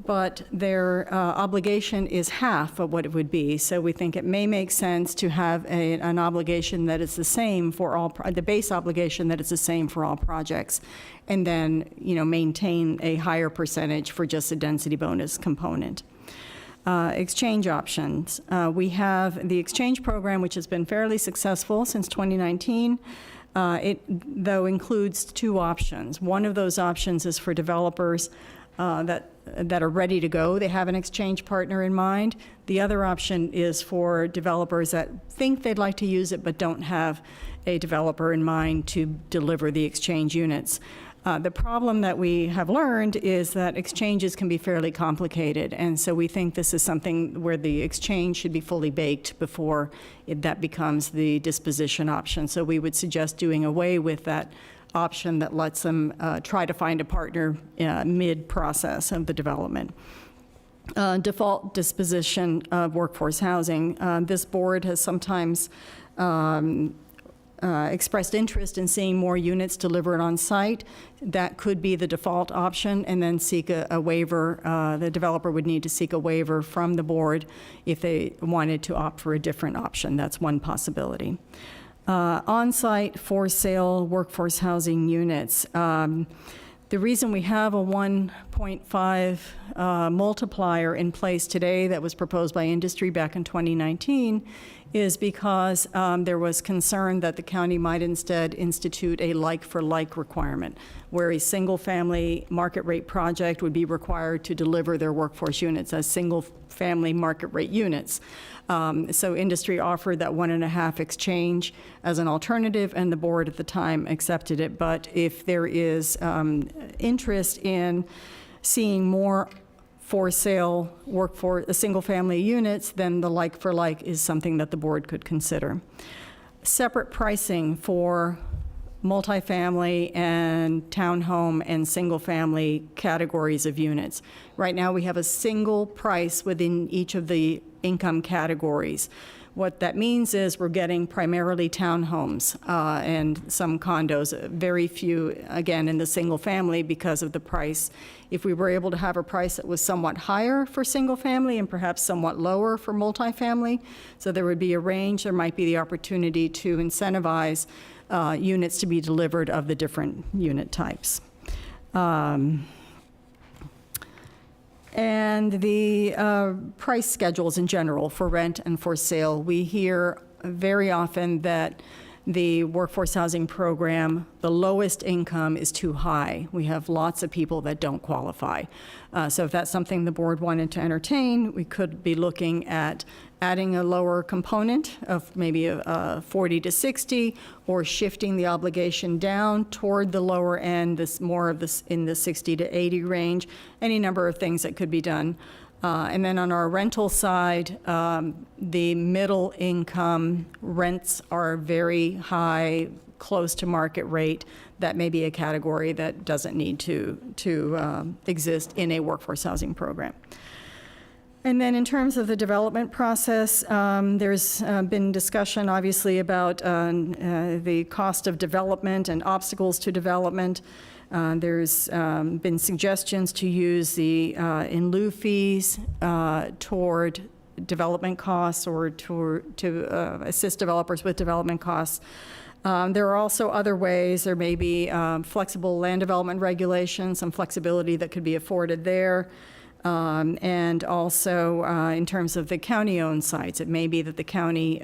but their obligation is half of what it would be. So we think it may make sense to have an obligation that is the same for all, the base obligation that is the same for all projects, and then maintain a higher percentage for just a density bonus component. Exchange options. We have the exchange program, which has been fairly successful since 2019. It, though, includes 2 options. One of those options is for developers that are ready to go. They have an exchange partner in mind. The other option is for developers that think they'd like to use it but don't have a developer in mind to deliver the exchange units. The problem that we have learned is that exchanges can be fairly complicated, and so we think this is something where the exchange should be fully baked before that becomes the disposition option. So we would suggest doing away with that option that lets them try to find a partner mid-process of the development. Default disposition of workforce housing. This board has sometimes expressed interest in seeing more units delivered on site. That could be the default option, and then seek a waiver. The developer would need to seek a waiver from the board if they wanted to opt for a different option. That's one possibility. On-site for sale workforce housing units. The reason we have a 1.5 multiplier in place today that was proposed by industry back in 2019 is because there was concern that the county might instead institute a like-for-like requirement, where a single-family market rate project would be required to deliver their workforce units as single-family market rate units. So industry offered that 1.5 exchange as an alternative, and the board at the time accepted it. But if there is interest in seeing more for sale workforce single-family units, then the like-for-like is something that the board could consider. Separate pricing for multifamily and townhome and single-family categories of units. Right now, we have a single price within each of the income categories. What that means is we're getting primarily townhomes and some condos, very few, again, in the single family because of the price. If we were able to have a price that was somewhat higher for single family and perhaps somewhat lower for multifamily, so there would be a range, there might be the opportunity to incentivize units to be delivered of the different unit types. And the price schedules in general for rent and for sale. We hear very often that the workforce housing program, the lowest income is too high. We have lots of people that don't qualify. So if that's something the board wanted to entertain, we could be looking at adding a lower component of maybe a 40 to 60, or shifting the obligation down toward the lower end, this more of this in the 60 to 80 range, any number of things that could be done. And then on our rental side, the middle income rents are very high, close to market rate. That may be a category that doesn't need to exist in a workforce housing program. And then in terms of the development process, there's been discussion, obviously, about the cost of development and obstacles to development. There's been suggestions to use the in lieu fees toward development costs, or to assist developers with development costs. There are also other ways. There may be flexible land development regulations, some flexibility that could be afforded there. And also in terms of the county-owned sites, it may be that the county,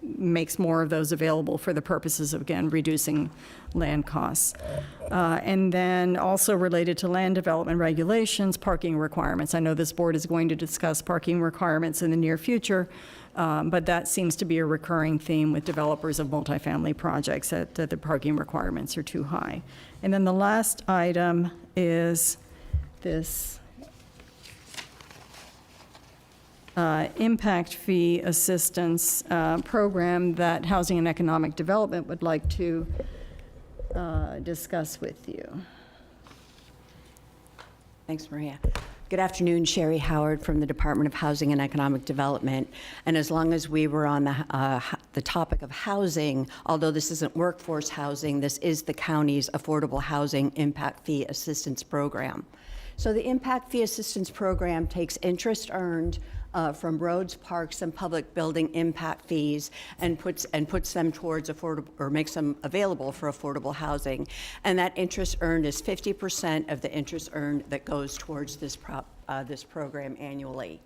makes more of those available for the purposes of, again, reducing land costs. And then also related to land development regulations, parking requirements. I know this board is going to discuss parking requirements in the near future, but that seems to be a recurring theme with developers of multifamily projects, that the parking requirements are too high. And then the last item is this impact fee assistance program that Housing and Economic Development would like to discuss with you. Thanks, Maria. Good afternoon, Sherry Howard from the Department of Housing and Economic Development. And as long as we were on the topic of housing, although this isn't workforce housing, this is the county's Affordable Housing Impact Fee Assistance Program. So the Impact Fee Assistance Program takes interest earned from roads, parks, and public building impact fees and puts them towards affordable, or makes them available for affordable housing. And that interest earned is 50% of the interest earned that goes towards this program annually.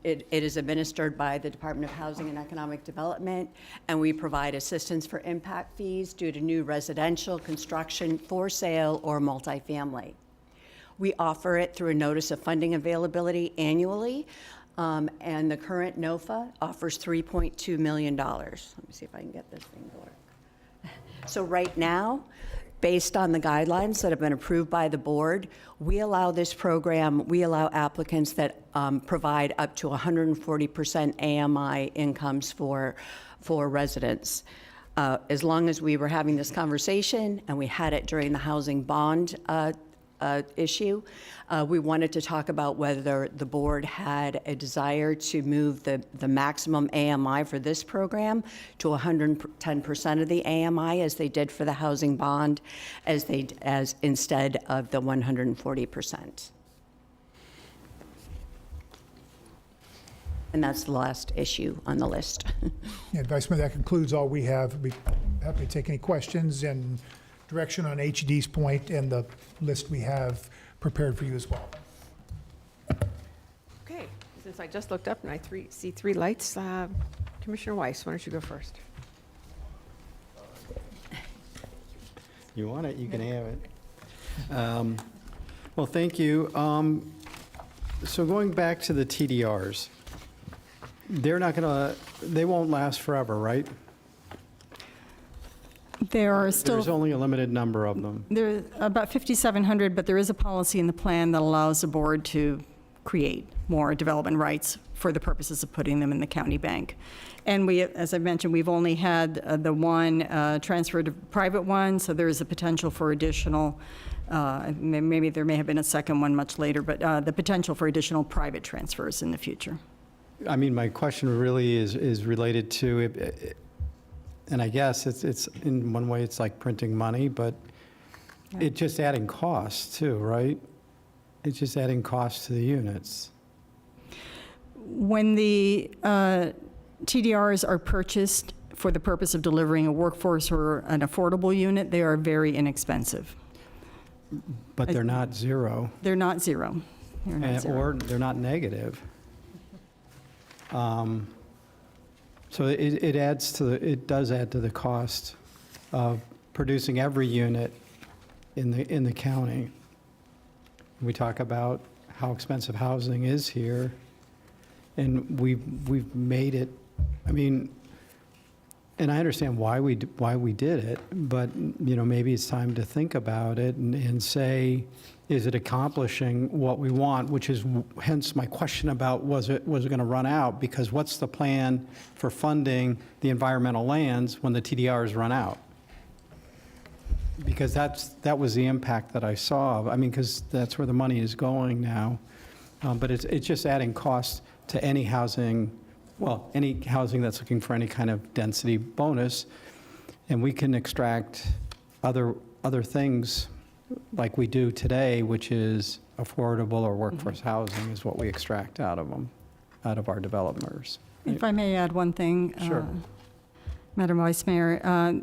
It is administered by the Department of Housing and Economic Development, and we provide assistance for impact fees due to new residential construction for sale or multifamily. We offer it through a notice of funding availability annually, and the current NOFA offers $3.2 million. Let me see if I can get this thing to work. So right now, based on the guidelines that have been approved by the board, we allow this program, we allow applicants that provide up to 140% AMI incomes for residents. As long as we were having this conversation, and we had it during the housing bond issue, we wanted to talk about whether the board had a desire to move the maximum AMI for this program to 110% of the AMI, as they did for the housing bond, as instead of the 140%. And that's the last issue on the list. Yeah, Vice Mayor, that concludes all we have. We'd be happy to take any questions and direction on HD's point and the list we have prepared for you as well. Okay, since I just looked up and I see three lights, Commissioner Weiss, why don't you go first? You want it, you can have it. Well, thank you. So going back to the TDRs, they won't last forever, right? There are There's still, only a limited number of them. there are about 5,700, but there is a policy in the plan that allows the board to create more development rights for the purposes of putting them in the county bank. And we, as I mentioned, we've only had the one transferred to private one, so there is a potential for additional, maybe there may have been a second one much later, but the potential for additional private transfers in the future. I mean, my question really is related to, and I guess it's in one way, it's like printing money, but it's just adding costs too, right? It's just adding costs to the units. When the TDRs are purchased for the purpose of delivering a workforce or an affordable unit, they are very inexpensive. But they're not zero. They're not zero. They're not zero. Or they're not negative. So it does add to the cost of producing every unit in the county. We talk about how expensive housing is here, and we've made it, I mean, and I understand why we did it, but, maybe it's time to think about it and say, is it accomplishing what we want? Which is hence my question about was it going to run out? Because what's the plan for funding the environmental lands when the TDRs run out? Because that was the impact that I saw. I mean, because that's where the money is going now. But it's just adding cost to any housing, any housing that's looking for any kind of density bonus. And we can extract other things like we do today, which is affordable or workforce housing is what we extract out of them, out of our developers. If I may add one thing. Sure. Madam Vice Mayor,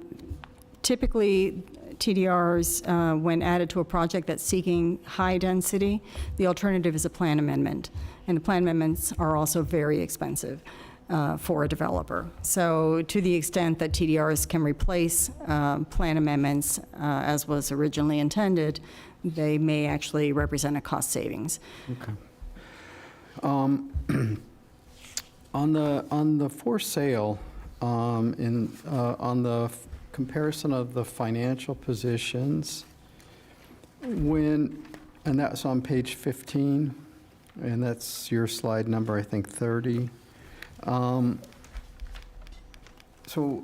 typically TDRs, when added to a project that's seeking high density, the alternative is a plan amendment. And the plan amendments are also very expensive for a developer. So to the extent that TDRs can replace plan amendments as was originally intended, they may actually represent a cost savings. Okay. On the for sale, on the comparison of the financial positions, and that's on page 15, and that's your slide number, I think, 30. So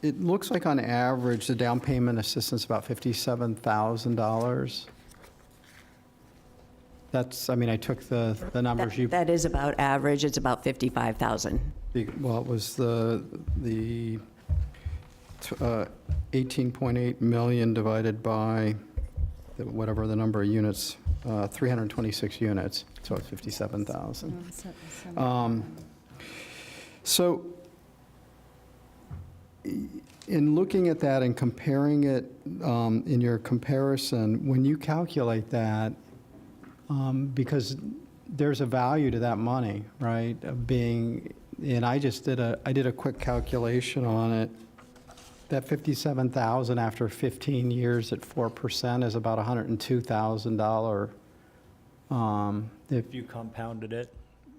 it looks like on average, the down payment assistance is about $57,000. That's, I mean, I took the numbers you... That is about average. It's about 55,000. Well, it was the 18.8 million divided by whatever the number of units, 326 units, so it's 57,000. So in looking at that and comparing it, in your comparison, when you calculate that, because there's a value to that money, right, of being, and I did a quick calculation on it, that 57,000 after 15 years at 4% is about $102,000. If you compounded it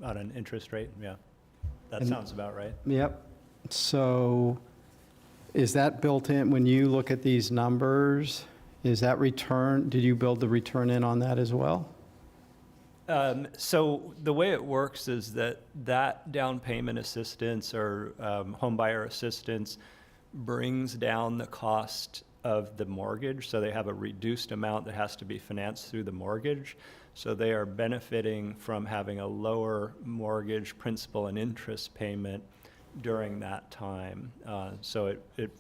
on an interest rate, yeah, that sounds about right. Yep. So is that built in, when you look at these numbers, is that return, did you build the return in on that as well? So the way it works is that down payment assistance or home buyer assistance brings down the cost of the mortgage. So they have a reduced amount that has to be financed through the mortgage. So they are benefiting from having a lower mortgage principal and interest payment during that time. So it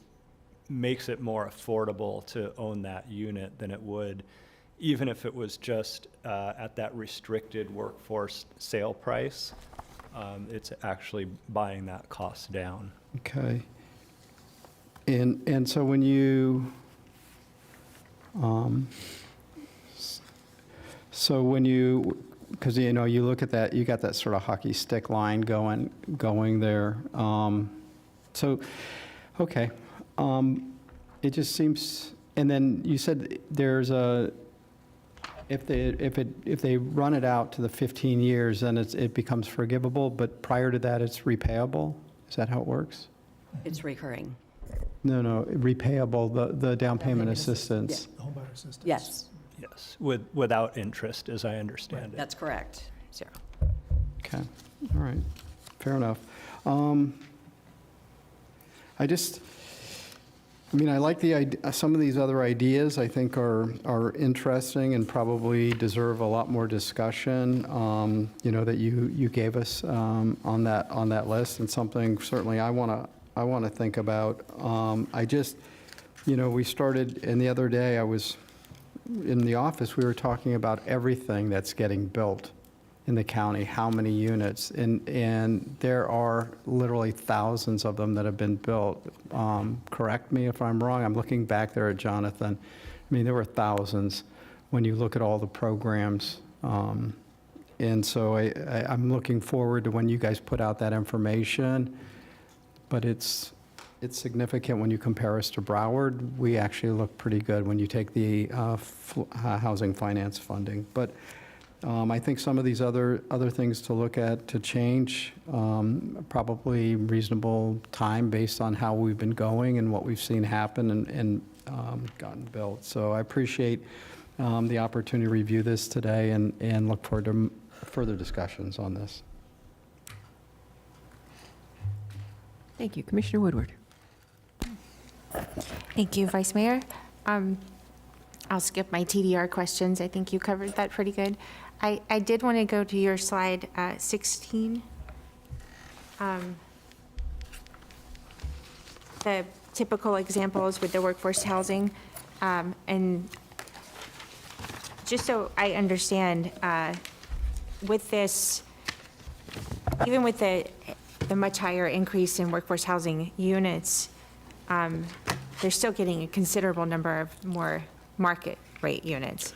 makes it more affordable to own that unit than it would even if it was just at that restricted workforce sale price. It's actually buying that cost down. Okay. And so when you, because you look at that, you got that sort of hockey stick line going there. So, okay. It just seems, and then you said there's a, if they run it out to the 15 years, then it becomes forgivable, but prior to that, it's repayable? Is that how it works? It's recurring. No, repayable, the down payment assistance. The homebuyer assistance. Yes, Yes, without interest, as I understand it. that's correct. Zero. Okay, all right, fair enough. I like the idea, some of these other ideas I think are interesting and probably deserve a lot more discussion, that you gave us on that list, and something certainly I want to think about. We started, and the other day I was in the office, we were talking about everything that's getting built in the county, how many units, and there are literally thousands of them that have been built. Correct me if I'm wrong. I'm looking back there at Jonathan. I mean, there were thousands when you look at all the programs. And so I'm looking forward to when you guys put out that information. But it's significant when you compare us to Broward. We actually look pretty good when you take the housing finance funding. But I think some of these other things to look at to change, probably reasonable time based on how we've been going and what we've seen happen and gotten built. So I appreciate the opportunity to review this today and look forward to further discussions on this. Thank you. Commissioner Woodward. Thank you, Vice Mayor. I'll skip my TDR questions. I think you covered that pretty good. I did want to go to your slide 16. The typical examples with the workforce housing. And just so I understand, with this, even with the much higher increase in workforce housing units, they're still getting a considerable number of more market rate units.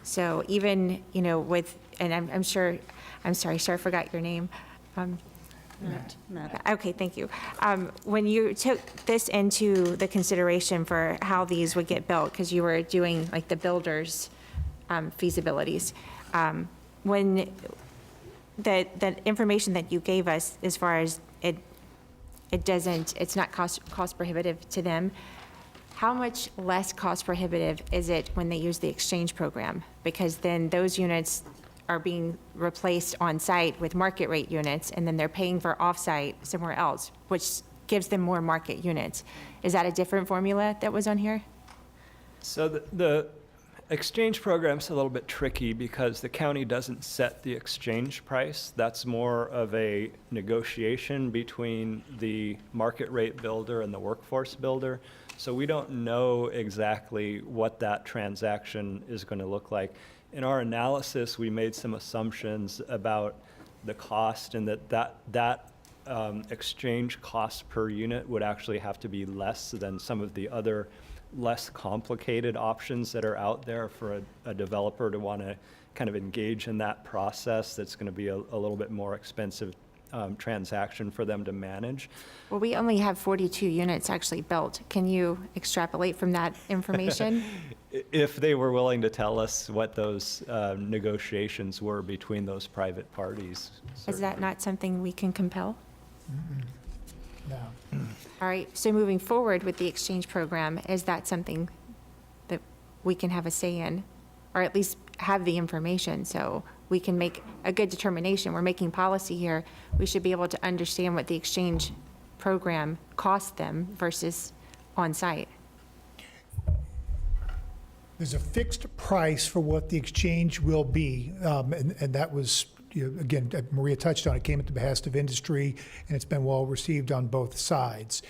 So even, with, and I'm sorry, sir, I forgot your name. Matt. Okay, thank you. When you took this into the consideration for how these would get built, because you were doing like the builders' feasibilities, when the information that you gave us as far as it's not cost prohibitive to them, how much less cost prohibitive is it when they use the exchange program? Because then those units are being replaced on site with market rate units, and then they're paying for off-site somewhere else, which gives them more market units. Is that a different formula that was on here? So the exchange program's a little bit tricky because the county doesn't set the exchange price. That's more of a negotiation between the market rate builder and the workforce builder. So we don't know exactly what that transaction is going to look like. In our analysis, we made some assumptions about the cost, and that exchange cost per unit would actually have to be less than some of the other less complicated options that are out there for a developer to want to kind of engage in that process. That's going to be a little bit more expensive transaction for them to manage. Well, we only have 42 units actually built. Can you extrapolate from that information? If they were willing to tell us what those negotiations were between those private parties. Is that not something we can compel? No. All right, so moving forward with the exchange program, is that something that we can have a say in? Or at least have the information so we can make a good determination? We're making policy here. We should be able to understand what the exchange program costs them versus on-site. There's a fixed price for what the exchange will be, and that was, again, Maria touched on it, came at the behest of industry, and it's been well received on both sides.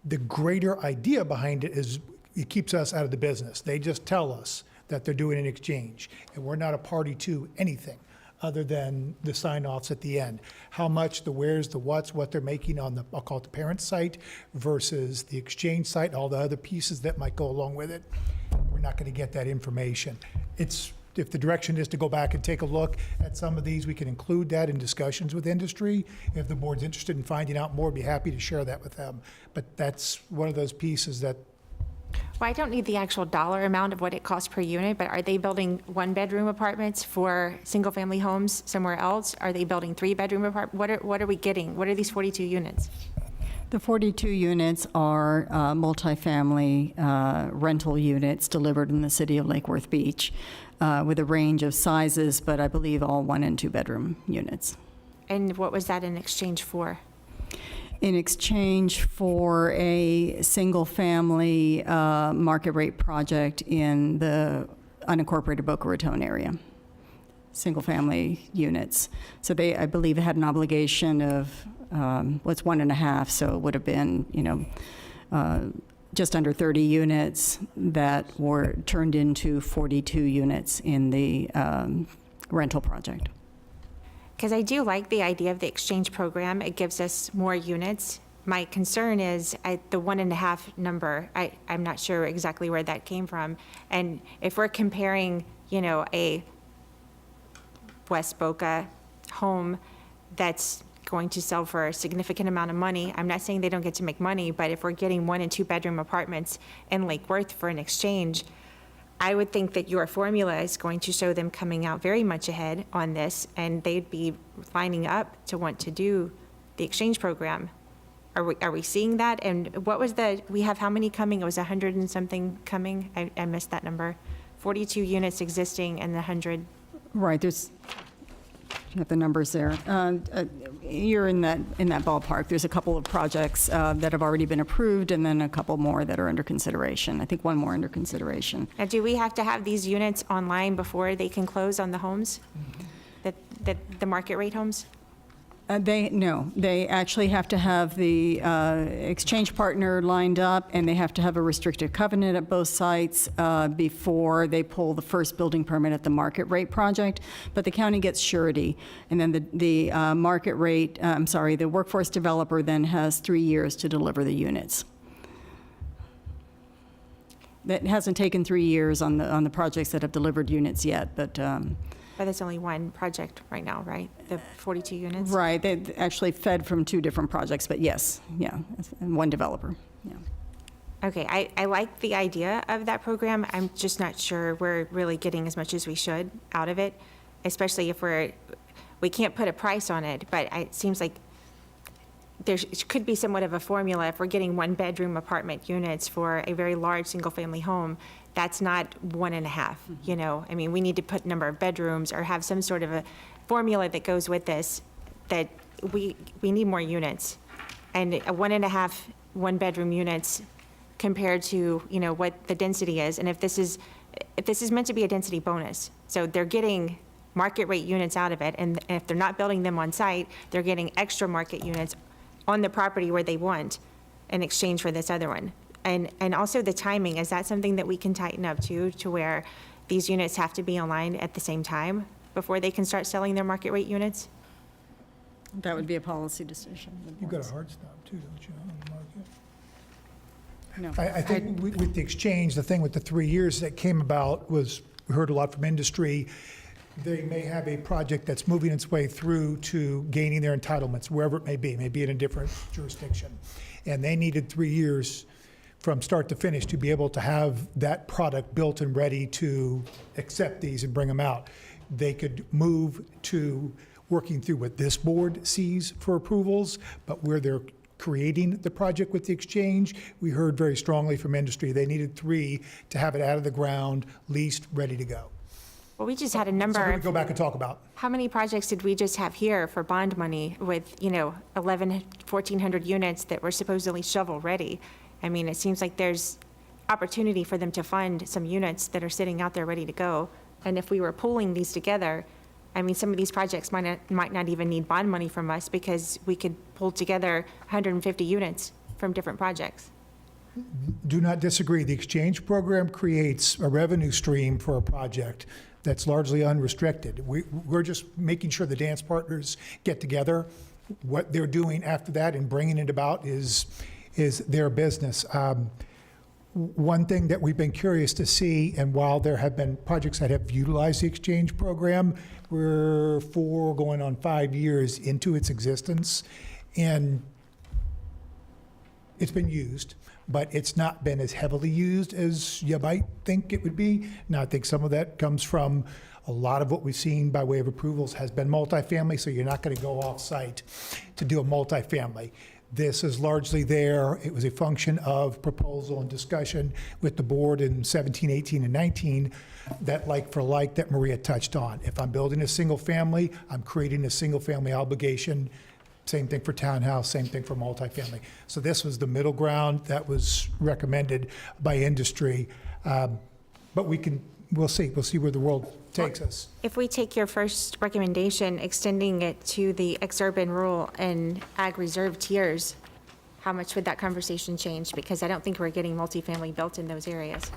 The greater idea behind it is it keeps us out of the business. They just tell us that they're doing an exchange, and we're not a party to anything other than the sign-offs at the end. How much, the wheres, the whats, what they're making on the, I'll call it the parent site versus the exchange site, all the other pieces that might go along with it. We're not going to get that information. If the direction is to go back and take a look at some of these, we can include that in discussions with industry. If the board's interested in finding out more, I'd be happy to share that with them. But that's one of those pieces that Well, I don't need the actual dollar amount of what it costs per unit, but are they building one-bedroom apartments for single-family homes somewhere else? Are they building three-bedroom apartments? What are we getting? What are these 42 units? The 42 units are multifamily rental units delivered in the city of Lake Worth Beach with a range of sizes, but I believe all 1- and 2-bedroom units. And what was that in exchange for? In exchange for a single-family market rate project in the unincorporated Boca Raton area, single-family units. So they, I believe, had an obligation of, what's 1.5, so it would have been, just under 30 units that were turned into 42 units in the rental project. Because I do like the idea of the exchange program. It gives us more units. My concern is the 1.5 number. I'm not sure exactly where that came from. And if we're comparing, a West Boca home that's going to sell for a significant amount of money, I'm not saying they don't get to make money, but if we're getting 1- and 2-bedroom apartments in Lake Worth for an exchange, I would think that your formula is going to show them coming out very much ahead on this, and they'd be lining up to want to do the exchange program. Are we seeing that? And what was we have how many coming? It was 100 and something coming? I missed that number. 42 units existing and the 100. Right, you have the numbers there. You're in that ballpark. There's a couple of projects that have already been approved, and then a couple more that are under consideration. I think one more under consideration. Now, do we have to have these units online before they can close on the homes? The market rate homes? No, they actually have to have the exchange partner lined up, and they have to have a restrictive covenant at both sites before they pull the first building permit at the market rate project. But the county gets surety, and then the market rate, the workforce developer then has 3 years to deliver the units. That hasn't taken 3 years on the projects that have delivered units yet, but. But it's only one project right now, right? The 42 units? Right, they actually fed from 2 different projects, but yes, yeah, and one developer, yeah. Okay, I like the idea of that program. I'm just not sure we're really getting as much as we should out of it, especially if we can't put a price on it, but it seems like there could be somewhat of a formula. If we're getting 1-bedroom apartment units for a very large single-family home, that's not 1.5, I mean, we need to put number of bedrooms or have some sort of a formula that goes with this, that we need more units. And a 1.5 1-bedroom units compared to, what the density is. And if this is meant to be a density bonus, so they're getting market rate units out of it, and if they're not building them on site, they're getting extra market units on the property where they want in exchange for this other one. And also the timing, is that something that we can tighten up to where these units have to be online at the same time before they can start selling their market rate units? That would be a policy decision. you've got a hard stop too, don't you, on the market? No. I think with the exchange, the thing with the 3 years that came about was, we heard a lot from industry. They may have a project that's moving its way through to gaining their entitlements, wherever it may be in a different jurisdiction. And they needed 3 years from start to finish to be able to have that product built and ready to accept these and bring them out. They could move to working through what this board sees for approvals, but where they're creating the project with the exchange, we heard very strongly from industry, they needed 3 to have it out of the ground, leased, ready to go. Well, we just had a So number. we're gonna go back and talk about. How many projects did we just have here for bond money with, 1,400 units that were supposedly shovel-ready? I mean, it seems like there's opportunity for them to fund some units that are sitting out there ready to go. And if we were pooling these together, I mean, some of these projects might not even need bond money from us because we could pull together 150 units from different projects. Do not disagree. The exchange program creates a revenue stream for a project that's largely unrestricted. We're just making sure the dance partners get together. What they're doing after that and bringing it about is their business. One thing that we've been curious to see, and while there have been projects that have utilized the exchange program, we're 4 going on 5 years into its existence, and it's been used, but it's not been as heavily used as you might think it would be. Now, I think some of that comes from a lot of what we've seen by way of approvals has been multifamily, so you're not going to go off-site to do a multifamily. This is largely there. It was a function of proposal and discussion with the board in 17, 18, and 19, that like for like that Maria touched on. If I'm building a single family, I'm creating a single family obligation. Same thing for townhouse, same thing for multifamily. So this was the middle ground that was recommended by industry. But we'll see where the world takes us. If we take your first recommendation, extending it to the exurban, rural, and ag reserve tiers, how much would that conversation change? Because I don't think we're getting multifamily built in those areas.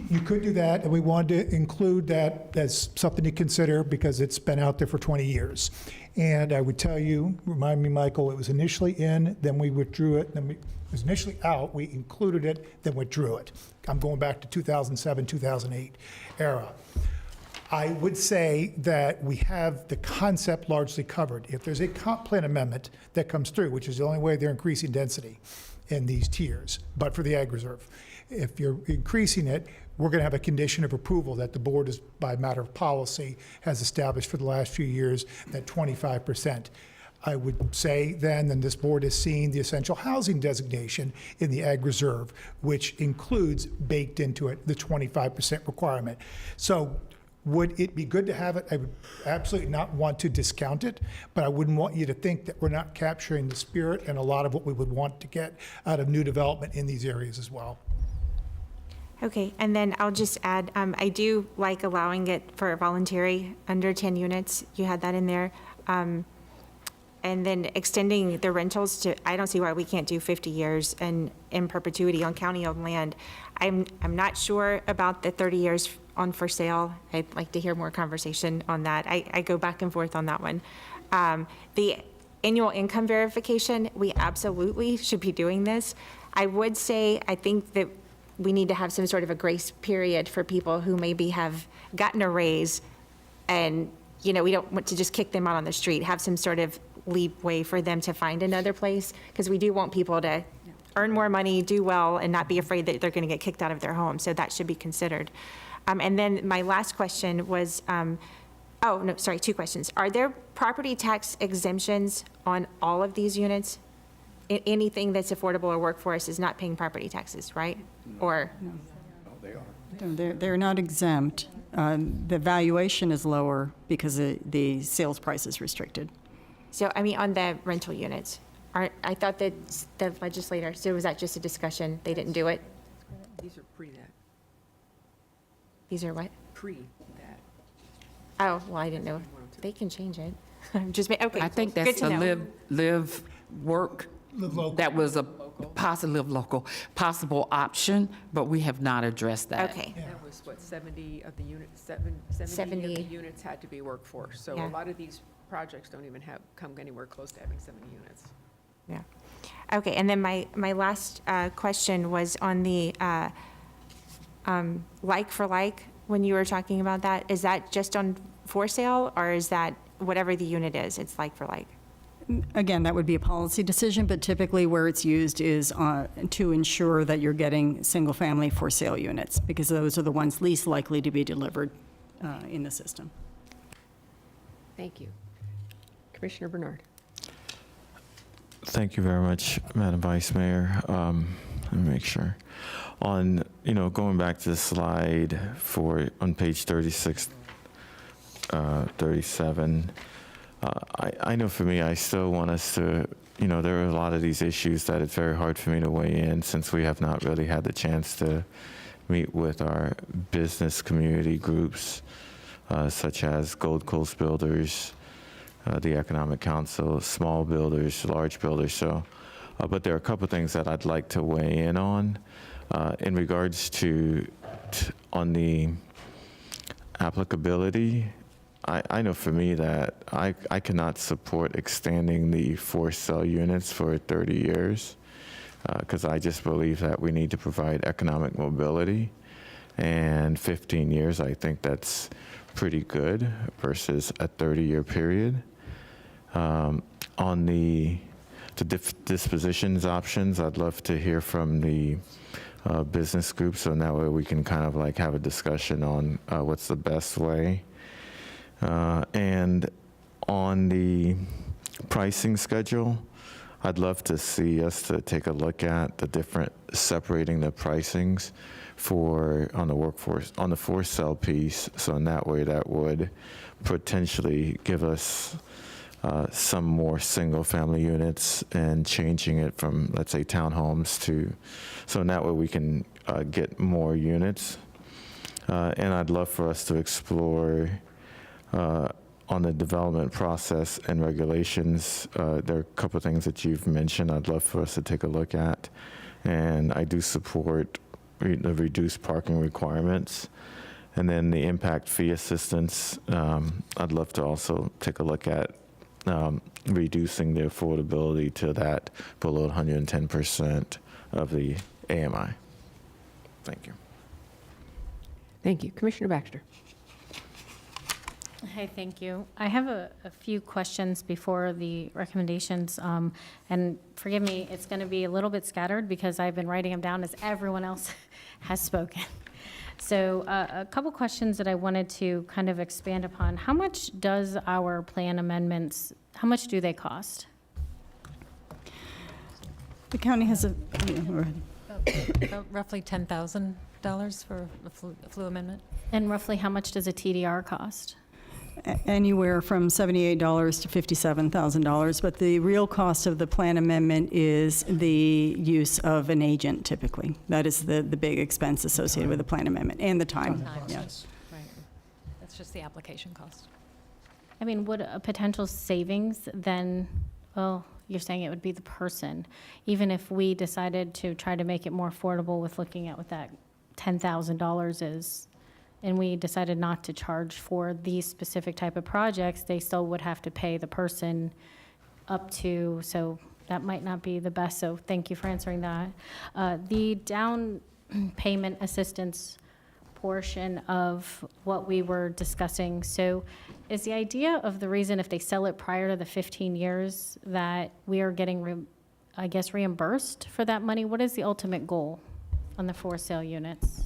You could do that, and we wanted to include that as something to consider because it's been out there for 20 years. And I would tell you, remind me, Michael, it was initially in, then we withdrew it, then it was initially out, we included it, then withdrew it. I'm going back to 2007, 2008 era. I would say that we have the concept largely covered. If there's a comp plan amendment that comes through, which is the only way they're increasing density in these tiers, but for the ag reserve, if you're increasing it, we're going to have a condition of approval that the board is, by matter of policy, has established for the last few years, that 25%. I would say then this board has seen the essential housing designation in the ag reserve, which includes baked into it the 25% requirement. So would it be good to have it? I would absolutely not want to discount it, but I wouldn't want you to think that we're not capturing the spirit and a lot of what we would want to get out of new development in these areas as well. Okay, and then I'll just add, I do like allowing it for voluntary under 10 units. You had that in there. And then extending the rentals to, I don't see why we can't do 50 years and in perpetuity on county-owned land. I'm not sure about the 30 years on for sale. I'd like to hear more conversation on that. I go back and forth on that one. The annual income verification, we absolutely should be doing this. I would say, I think that we need to have some sort of a grace period for people who maybe have gotten a raise and, we don't want to just kick them out on the street, have some sort of leeway for them to find another place, because we do want people to earn more money, do well, and not be afraid that they're going to get kicked out of their home. So that should be considered. And then my last question was, two questions. Are there property tax exemptions on all of these units? Anything that's affordable or workforce is not paying property taxes, right? Or? No, they're not exempt. The valuation is lower because the sales price is restricted. So, on the rental units, I thought that the legislator, so was that just a discussion? They didn't do it? These are pre-that. These are what? Pre-that. Oh, well, I didn't know. They can change it. Okay. I think good that's to the know. live, work. Live local. That was a possible option, but we have not addressed that. Okay. That was what, 70 of the units, 70 of 70. the units had to be workforce. So Yeah. a lot of these projects don't even come anywhere close to having 70 units. Yeah. Okay, and then my last question was on the like for like, when you were talking about that, is that just on for sale, or is that whatever the unit is, it's like for like? Again, that would be a policy decision, but typically where it's used is to ensure that you're getting single-family for sale units, because those are the ones least likely to be delivered in the system. Thank you. Commissioner Bernard. Thank you very much, Madam Vice Mayor. Let me make sure. On, going back to the slide on page 36, 37, I know for me, I still want us to, there are a lot of these issues that it's very hard for me to weigh in since we have not really had the chance to meet with our business community groups, such as Gold Coast Builders, the Economic Council, small builders, large builders. So, but there are a couple things that I'd like to weigh in on in regards to on the applicability. I know for me that I cannot support extending the for sale units for 30 years because I just believe that we need to provide economic mobility, and 15 years, I think that's pretty good versus a 30-year period. On the dispositions options, I'd love to hear from the business groups, so that way we can kind of like have a discussion on what's the best way. And on the pricing schedule, I'd love to see us to take a look at the different, separating the pricings on the for sale piece. So in that way, that would potentially give us some more single family units and changing it from, let's say, townhomes so in that way we can get more units. And I'd love for us to explore on the development process and regulations. There are a couple of things that you've mentioned I'd love for us to take a look at. And I do support the reduced parking requirements. And then the impact fee assistance, I'd love to also take a look at reducing the affordability to that below 110% of the AMI. Thank you. Thank you. Commissioner Baxter. Hi, thank you. I have a few questions before the recommendations, and forgive me, it's going to be a little bit scattered because I've been writing them down as everyone else has spoken. So a couple questions that I wanted to kind of expand upon. How much does our plan amendments, how much do they cost? The county has Roughly $10,000 for a flu amendment. And roughly how much does a TDR cost? anywhere from $78 to $57,000, but the real cost of the plan amendment is the use of an agent typically. That is the big expense associated with the plan amendment, and the time. Yes. Right. That's just the application cost. I mean, would a potential savings then, well, you're saying it would be the person, even if we decided to try to make it more affordable with looking at what that $10,000 is, and we decided not to charge for these specific type of projects, they still would have to pay the person up to, so that might not be the best, so thank you for answering that. The down payment assistance portion of what we were discussing, so is the idea of the reason if they sell it prior to the 15 years that we are getting, I guess, reimbursed for that money? What is the ultimate goal on the for sale units?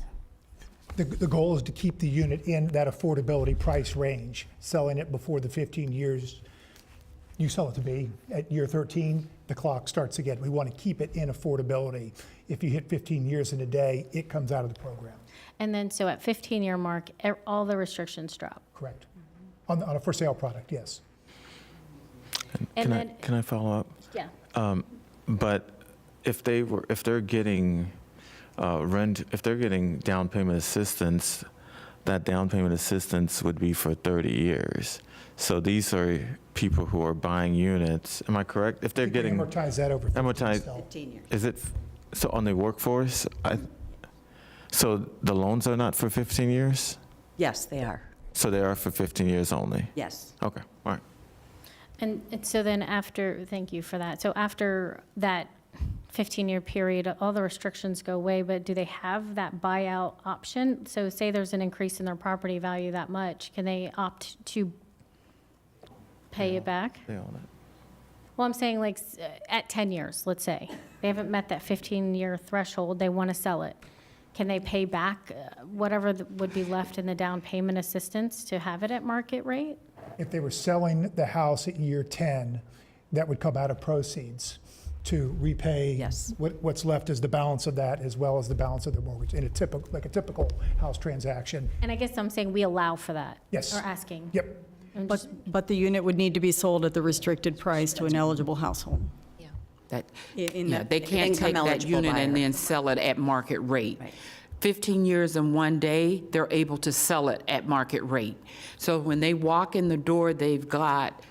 The goal is to keep the unit in that affordability price range. Selling it before the 15 years, you sell it to me, at year 13, the clock starts again. We want to keep it in affordability. If you hit 15 years in a day, it comes out of the program. And then, so at 15-year mark, all the restrictions drop? Correct. On a for sale product, yes. And Can I follow up? Yeah. But if they're getting if they're getting down payment assistance, that down payment assistance would be for 30 years. So these are people who are buying units. Am I correct? If they're getting Amortize that over 15 years. is it so on the workforce? So the loans are not for 15 years? Yes, they are. So they are for 15 years only? Yes. Okay, all right. And so then after, thank you for that. So after that 15-year period, all the restrictions go away, but do they have that buyout option? So say there's an increase in their property value that much, can they opt to pay it back? They own it. Well, I'm saying like at 10 years, let's say, they haven't met that 15-year threshold, they want to sell it. Can they pay back whatever would be left in the down payment assistance to have it at market rate? If they were selling the house at year 10, that would come out of proceeds to repay Yes. what's left as the balance of that, as well as the balance of the mortgage, in a typical house transaction. And I guess I'm saying we allow for that. Yes. Or asking. Yep. I'm just- But the unit would need to be sold at the restricted price to an eligible household. That, In yeah, that- they can't Income take that eligible unit and buyer. then sell it at market rate. 15 years and 1 day, they're able to sell it at market rate. So when they walk in the door, they've got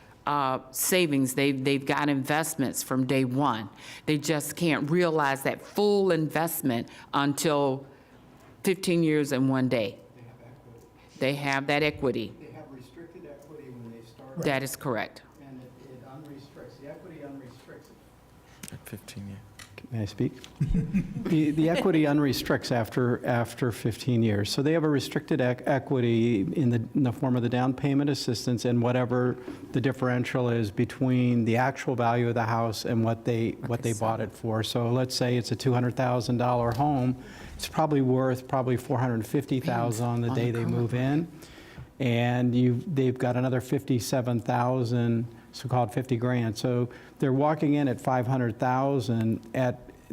savings, they've got investments from day one. They just can't realize that full investment until 15 years and 1 day. They have that equity. They have restricted equity when they start, That is correct. and it unrestricts, the equity unrestricts it. At 15 years. May I speak? The equity unrestricts after 15 years. So they have a restricted equity in the form of the down payment assistance and whatever the differential is between the actual value of the house and what they bought it for. So let's say it's a $200,000 home. It's probably worth $450,000 on the day they move in. And they've got another $57,000, so-called 50 grand. So they're walking in at 500,000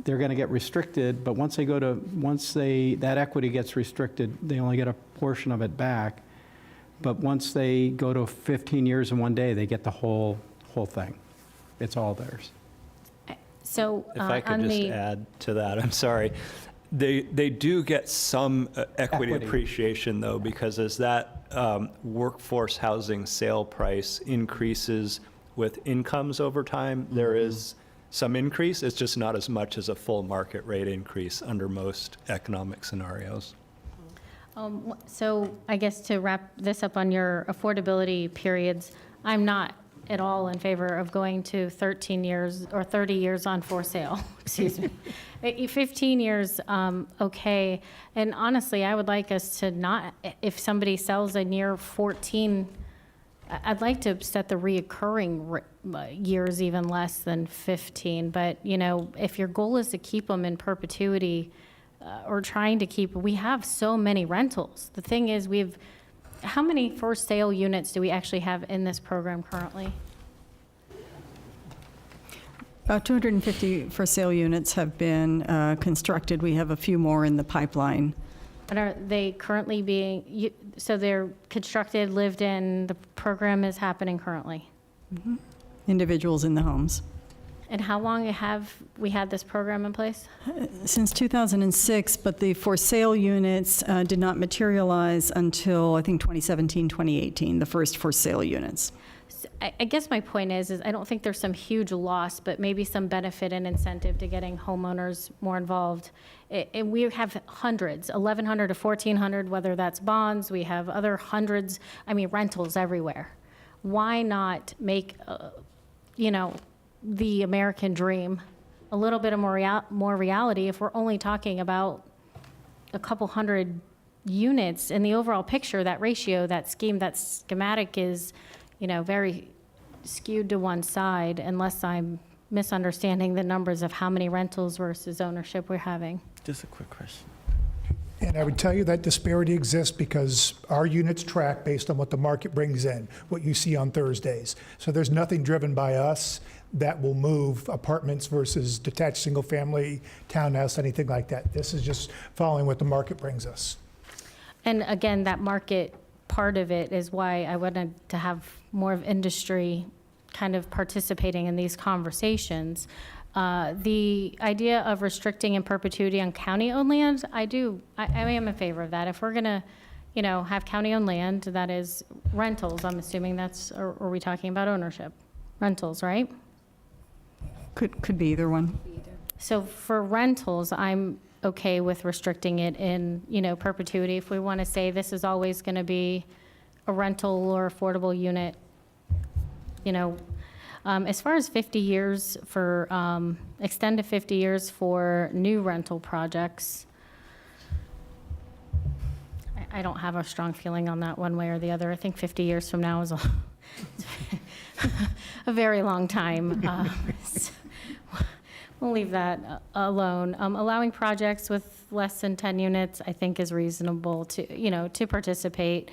they're going to get restricted, but once that equity gets restricted, they only get a portion of it back. But once they go to 15 years and 1 day, they get the whole thing. It's all theirs. So If I could on just the, add to that, I'm sorry. They do get some equity Equity. appreciation, though, because as that workforce housing sale price increases with incomes over time, there is some increase. It's just not as much as a full market rate increase under most economic scenarios. so I guess to wrap this up on your affordability periods, I'm not at all in favor of going to 13 years or 30 years on for sale, excuse me. 15 years, okay. And honestly, I would like us to not, if somebody sells in year 14, I'd like to set the reoccurring years even less than 15. But, if your goal is to keep them in perpetuity or trying to keep, we have so many rentals. The thing is, how many for sale units do we actually have in this program currently? About 250 for sale units have been constructed. We have a few more in the pipeline. And are they currently so they're constructed, lived in, the program is happening currently? Individuals in the homes. And how long have we had this program in place? Since 2006, but the for sale units did not materialize until, I think, 2017, 2018, the first for sale units. I guess my point is I don't think there's some huge loss, but maybe some benefit and incentive to getting homeowners more involved. And we have hundreds, 1,100 to 1,400, whether that's bonds, we have other hundreds, rentals everywhere. Why not make, the American dream a little bit of more reality if we're only talking about a couple hundred units in the overall picture? That ratio, that scheme, that schematic is very skewed to one side, unless I'm misunderstanding the numbers of how many rentals versus ownership we're having. Just a quick question. And I would tell you that disparity exists because our units track based on what the market brings in, what you see on Thursdays. So there's nothing driven by us that will move apartments versus detached single-family townhouse, anything like that. This is just following what the market brings us. And again, that market part of it is why I wanted to have more of industry kind of participating in these conversations. The idea of restricting in perpetuity on county-owned land, I am in favor of that. If we're gonna, have county-owned land that is rentals, I'm assuming or are we talking about ownership? Rentals, right? Could be either one. So for rentals, I'm okay with restricting it in, perpetuity. If we want to say this is always going to be a rental or affordable unit, As far as 50 years for, extend to 50 years for new rental projects, I don't have a strong feeling on that one way or the other. I think 50 years from now is a very long time. So we'll leave that alone. Allowing projects with less than 10 units, I think, is reasonable to, to participate.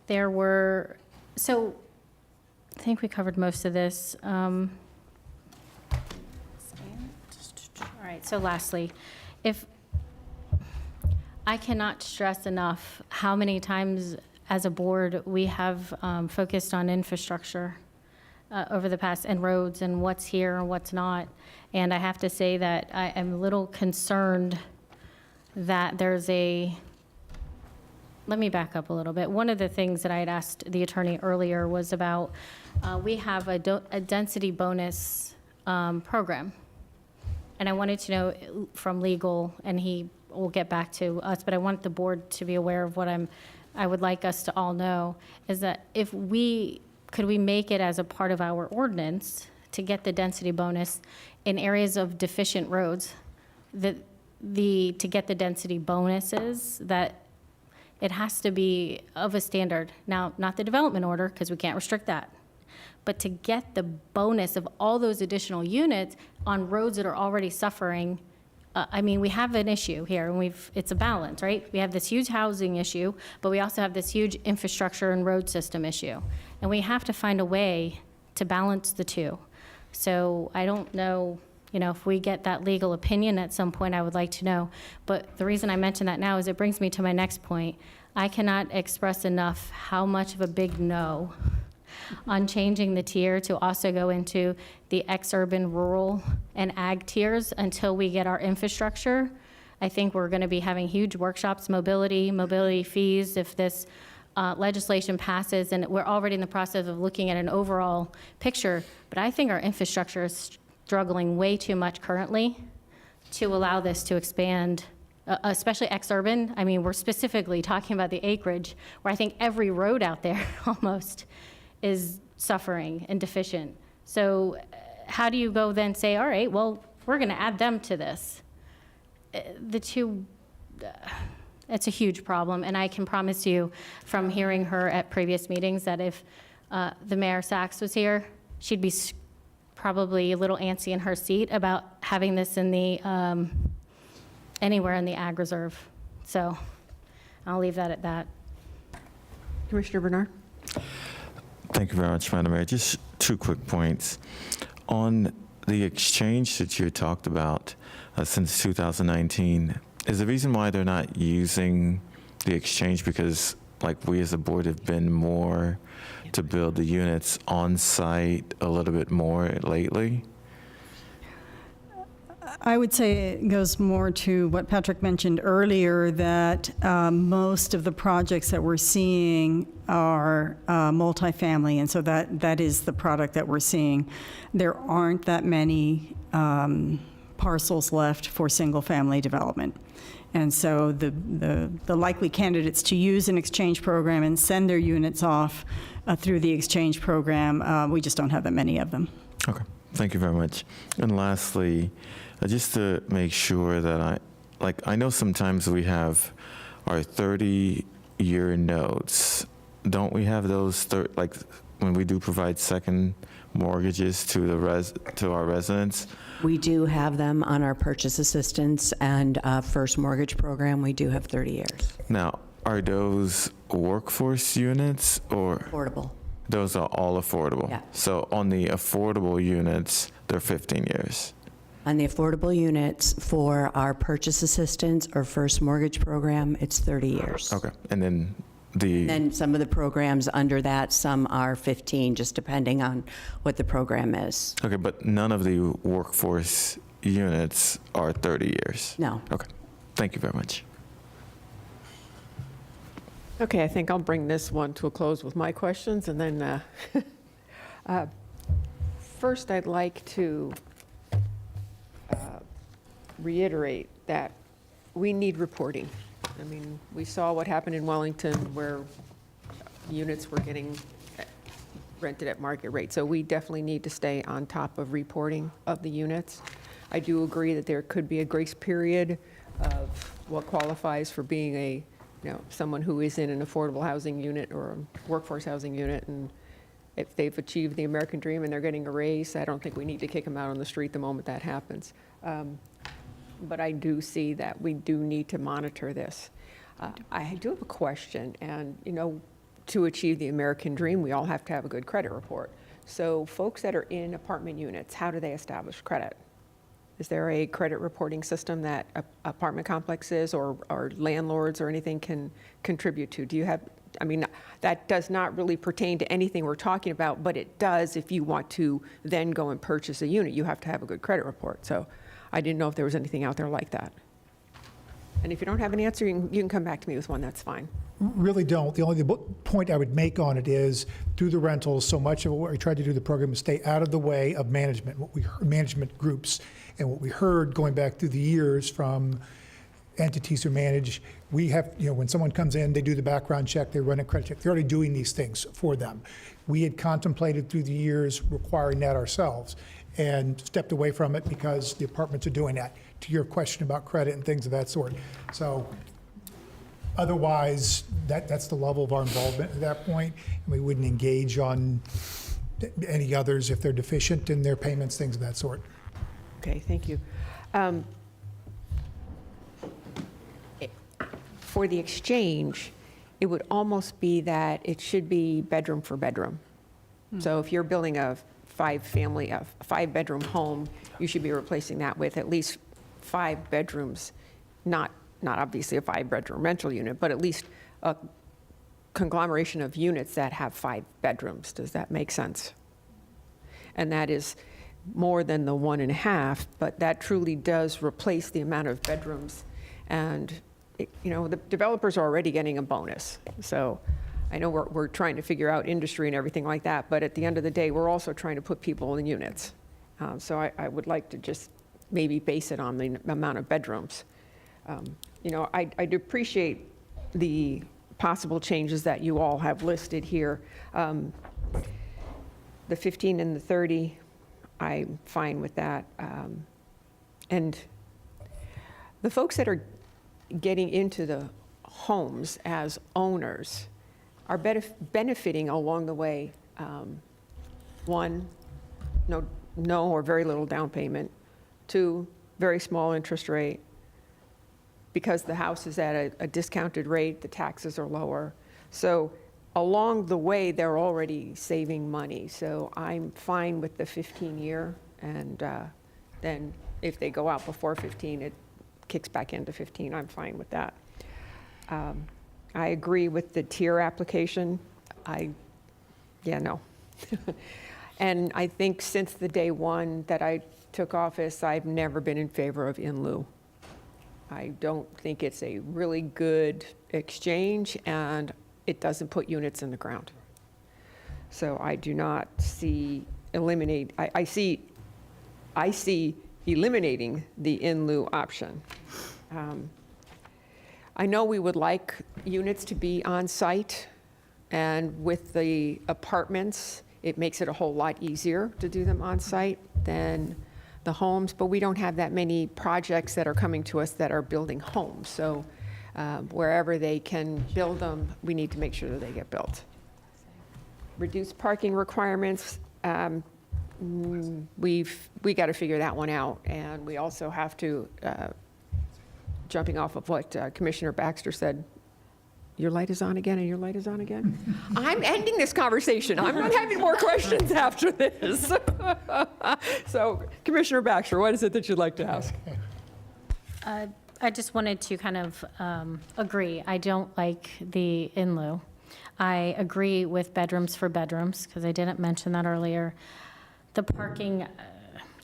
There were, so I think we covered most of this. All right, so lastly, I cannot stress enough how many times as a board we have focused on infrastructure over the past, and roads, and what's here and what's not. And I have to say that I am a little concerned that there's let me back up a little bit. One of the things that I had asked the attorney earlier was about, we have a density bonus program. And I wanted to know from legal, and he will get back to us, but I want the board to be aware of what I would like us to all know, is that could we make it as a part of our ordinance to get the density bonus in areas of deficient roads, to get the density bonuses, that it has to be of a standard. Now, not the development order, because we can't restrict that, but to get the bonus of all those additional units on roads that are already suffering. I mean, we have an issue here, and it's a balance, right? We have this huge housing issue, but we also have this huge infrastructure and road system issue. And we have to find a way to balance the two. So I don't know, if we get that legal opinion at some point, I would like to know. But the reason I mention that now is it brings me to my next point. I cannot express enough how much of a big no on changing the tier to also go into the ex-urban, rural, and ag tiers until we get our infrastructure. I think we're going to be having huge workshops, mobility fees, if this legislation passes, and we're already in the process of looking at an overall picture. But I think our infrastructure is struggling way too much currently to allow this to expand, especially ex-urban. I mean, we're specifically talking about the acreage, where I think every road out there almost is suffering and deficient. So how do you go then say, all right, well, we're going to add them to this? It's a huge problem, and I can promise you from hearing her at previous meetings that if the Mayor Sachs was here, she'd be probably a little antsy in her seat about having this in the anywhere in the ag reserve. So I'll leave that at that. Commissioner Bernard? Thank you very much, Madam Mayor. Just two quick points. On the exchange that you talked about since 2019, is the reason why they're not using the exchange because, like, we as a board have been more to build the units on site a little bit more lately? I would say it goes more to what Patrick mentioned earlier, that most of the projects that we're seeing are multifamily, and so that is the product that we're seeing. There aren't that many parcels left for single-family development. And so the likely candidates to use an exchange program and send their units off through the exchange program, we just don't have that many of them. Okay, thank you very much. And lastly, just to make sure that I know sometimes we have our 30-year notes. Don't we have those, like when we do provide second mortgages to our residents? We do have them on our purchase assistance and first mortgage program. We do have 30 years. Now, are those workforce units or? Affordable. Those are all affordable? Yeah. So on the affordable units, they're 15 years? On the affordable units for our purchase assistance or first mortgage program, it's 30 years. Okay, and then Then some of the programs under that, some are 15, just depending on what the program is. Okay, but none of the workforce units are 30 years? No. Okay, thank you very much. Okay, I think I'll bring this one to a close with my questions, and then first I'd like to reiterate that we need reporting. I mean, we saw what happened in Wellington where units were getting rented at market rate. So we definitely need to stay on top of reporting of the units. I do agree that there could be a grace period of what qualifies for being a, someone who is in an affordable housing unit or a workforce housing unit, and if they've achieved the American dream and they're getting a raise, I don't think we need to kick them out on the street the moment that happens. But I do see that we do need to monitor this. I do have a question, and to achieve the American dream, we all have to have a good credit report. So folks that are in apartment units, how do they establish credit? Is there a credit reporting system that apartment complexes or landlords or anything can contribute to? Do you have, that does not really pertain to anything we're talking about, but it does if you want to then go and purchase a unit. You have to have a good credit report. So I didn't know if there was anything out there like that. And if you don't have an answer, you can come back to me with one, that's fine. Really don't. The only point I would make on it is, through the rentals, so much of what we tried to do the program is stay out of the way of management, management groups. And what we heard going back through the years from entities who manage, we have, when someone comes in, they do the background check, they run a credit check, they're already doing these things for them. We had contemplated through the years requiring that ourselves and stepped away from it because the apartments are doing that, to your question about credit and things of that sort. So otherwise, that's the level of our involvement at that point, and we wouldn't engage on any others if they're deficient in their payments, things of that sort. Okay, thank you. For the exchange, it would almost be that it should be bedroom for bedroom. So if you're building a five-bedroom home, you should be replacing that with at least 5 bedrooms, not obviously a 5-bedroom rental unit, but at least a conglomeration of units that have 5 bedrooms. Does that make sense? And that is more than the 1.5, but that truly does replace the amount of bedrooms. And the developers are already getting a bonus. So I know we're trying to figure out industry and everything like that, but at the end of the day, we're also trying to put people in units. So I would like to just maybe base it on the amount of bedrooms. I'd appreciate the possible changes that you all have listed here. The 15 and the 30, I'm fine with that. And the folks that are getting into the homes as owners are benefiting along the way. One, no or very little down payment. 2, very small interest rate. Because the house is at a discounted rate, the taxes are lower. So along the way, they're already saving money. So I'm fine with the 15-year. And then if they go out before 15, it kicks back into 15. I'm fine with that. I agree with the tier application. No. And I think since the day one that I took office, I've never been in favor of in lieu. I don't think it's a really good exchange, and it doesn't put units in the ground. So I do not see I see eliminating the in lieu option. I know we would like units to be on site, and with the apartments, it makes it a whole lot easier to do them on site than the homes, but we don't have that many projects that are coming to us that are building homes. So wherever they can build them, we need to make sure that they get built. Reduced parking requirements, we got to figure that one out. And we also have to, jumping off of what Commissioner Baxter said, your light is on again and your light is on again. I'm ending this conversation. I'm not having more questions after this. So Commissioner Baxter, what is it that you'd like to ask? I just wanted to kind of agree. I don't like the in lieu. I agree with bedrooms for bedrooms, because I didn't mention that earlier. The parking,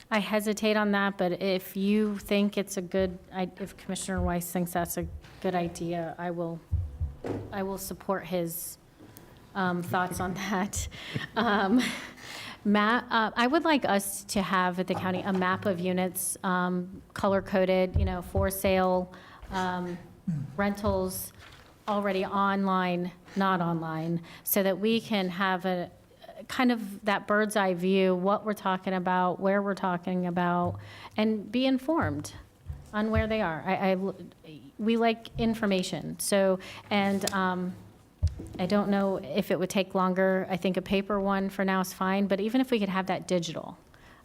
I hesitate on that, but if you think it's a good, if Commissioner Weiss thinks that's a good idea, I will support his thoughts on that. Matt, I would like us to have at the county a map of units, color-coded, for sale, rentals, already online, not online, so that we can have kind of that bird's eye view, what we're talking about, where we're talking about, and be informed on where they are. We like information, so, and I don't know if it would take longer. I think a paper one for now is fine, but even if we could have that digital,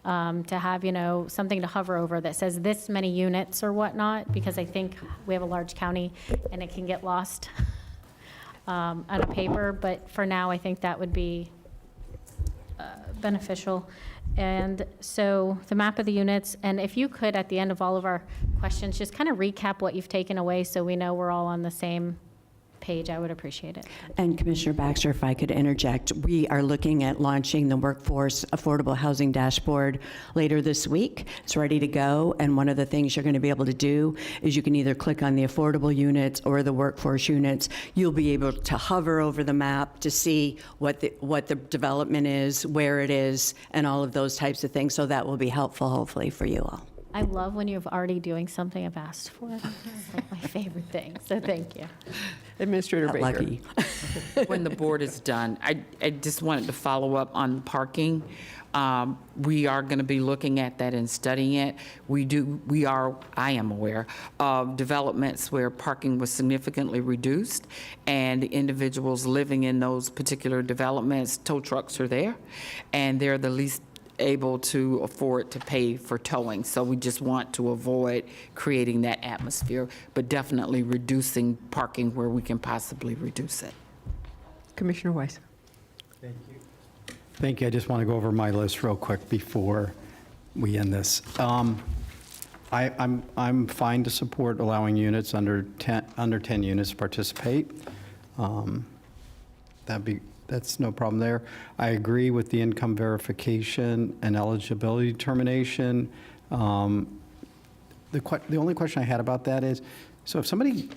to have, something to hover over that says this many units or whatnot, because I think we have a large county and it can get lost on a paper, but for now, I think that would be beneficial. And so the map of the units, and if you could, at the end of all of our questions, just kind of recap what you've taken away so we know we're all on the same page, I would appreciate it. And Commissioner Baxter, if I could interject, we are looking at launching the Workforce Affordable Housing Dashboard later this week. It's ready to go, and one of the things you're going to be able to do is you can either click on the affordable units or the workforce units. You'll be able to hover over the map to see what the development is, where it is, and all of those types of things. So that will be helpful, hopefully, for you all. I love when you're already doing something I've asked for. It's like my favorite thing, so thank you. Administrator Not Baker. lucky. When the board is done, I just wanted to follow up on parking. We are going to be looking at that and studying it. I am aware of developments where parking was significantly reduced, and the individuals living in those particular developments, tow trucks are there, and they're the least able to afford to pay for towing. So we just want to avoid creating that atmosphere, but definitely reducing parking where we can possibly reduce it. Commissioner Weiss. Thank you. I just want to go over my list real quick before we end this. I'm fine to support allowing units under 10 units to participate. That's no problem there. I agree with the income verification and eligibility determination. The only question I had about that is, so if somebody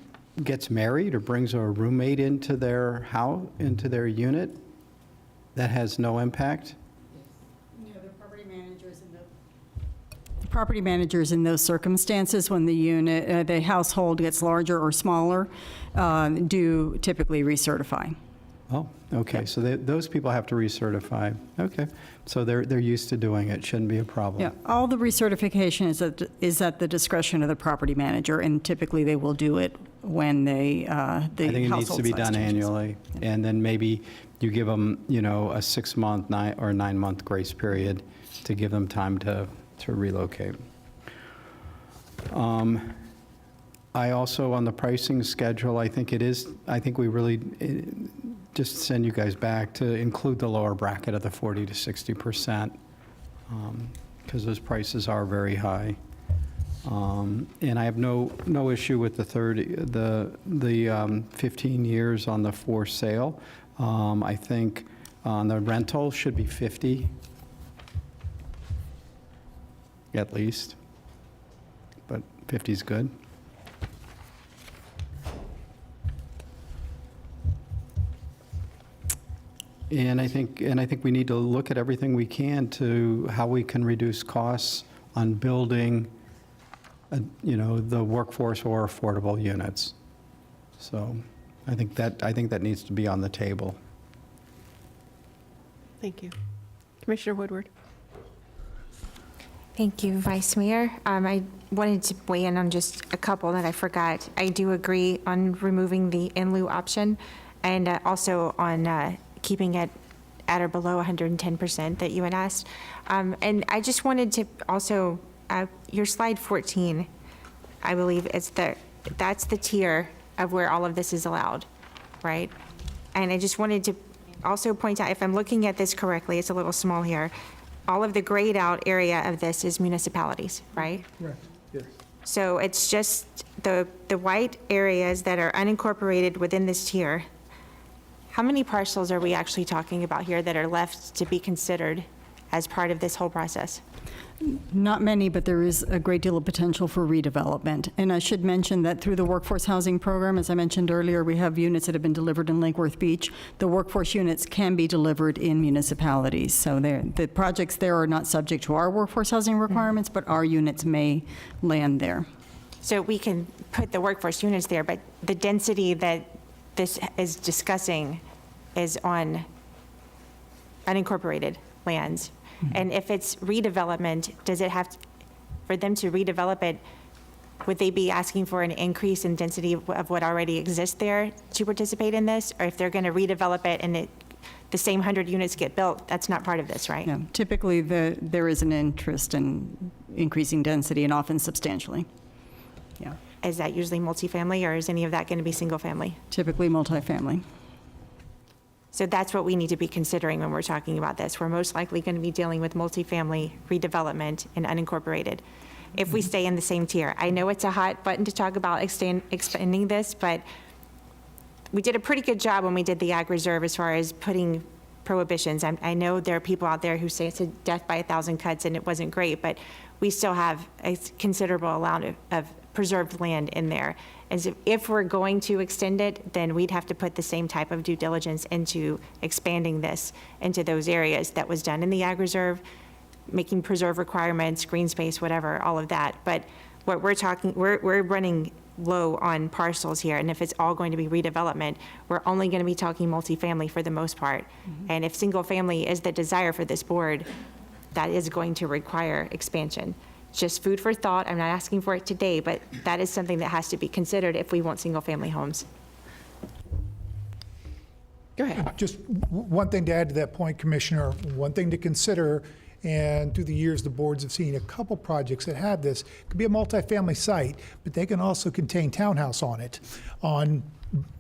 gets married or brings a roommate into their house, into their unit, that has no impact? The property managers in those circumstances, when the household gets larger or smaller, do typically recertify. Oh, okay, so those people have to recertify. Okay, so they're used to doing it, shouldn't be a problem. Yeah, all the recertification is at the discretion of the property manager, and typically they will do it when the I think it needs to be done annually, and then maybe you give them, a 6-month or 9-month grace period to give them time to relocate. I also, on the pricing schedule, I think we really just send you guys back to include the lower bracket of the 40 to 60%, because those prices are very high. And I have no issue with the 15 years on the for sale. I think on the rental should be 50, at least, but 50 is good. And I think we need to look at everything we can to how we can reduce costs on building, the workforce or affordable units. So I think that needs to be on the table. Thank you. Commissioner Woodward. Thank you, Vice Mayor. I wanted to weigh in on just a couple that I forgot. I do agree on removing the in lieu option, and also on keeping it at or below 110% that you had asked. And I just wanted to also, your slide 14, I believe that's the tier of where all of this is allowed, right? And I just wanted to also point out, if I'm looking at this correctly, it's a little small here, all of the grayed out area of this is municipalities, right? Right, yes. So it's just the white areas that are unincorporated within this tier. How many parcels are we actually talking about here that are left to be considered as part of this whole process? Not many, but there is a great deal of potential for redevelopment. And I should mention that through the Workforce Housing Program, as I mentioned earlier, we have units that have been delivered in Lake Worth Beach. The workforce units can be delivered in municipalities. So the projects there are not subject to our workforce housing requirements, but our units may land there. So we can put the workforce units there, but the density that this is discussing is on unincorporated lands. And if it's redevelopment, does it have, for them to redevelop it, would they be asking for an increase in density of what already exists there to participate in this? Or if they're going to redevelop it and the same 100 units get built, that's not part of this, right? Yeah, typically, there is an interest in increasing density, and often substantially. Yeah, Is that usually multifamily, or is any of that going to be single family? typically multifamily. So that's what we need to be considering when we're talking about this. We're most likely going to be dealing with multifamily redevelopment and unincorporated. If we stay in the same tier, I know it's a hot button to talk about expanding this, but we did a pretty good job when we did the ag reserve as far as putting prohibitions. I know there are people out there who say it's a death by 1,000 cuts and it wasn't great, but we still have a considerable amount of preserved land in there. And so if we're going to extend it, then we'd have to put the same type of due diligence into expanding this into those areas that was done in the ag reserve, making preserve requirements, green space, whatever, all of that. But what we're talking, we're running low on parcels here, and if it's all going to be redevelopment, we're only going to be talking multifamily for the most part. And if single family is the desire for this board, that is going to require expansion. Just food for thought. I'm not asking for it today, but that is something that has to be considered if we want single family homes. Go ahead. Just one thing to add to that point, Commissioner, one thing to consider, and through the years, the boards have seen a couple projects that have this. It could be a multifamily site, but they can also contain townhouse on it, on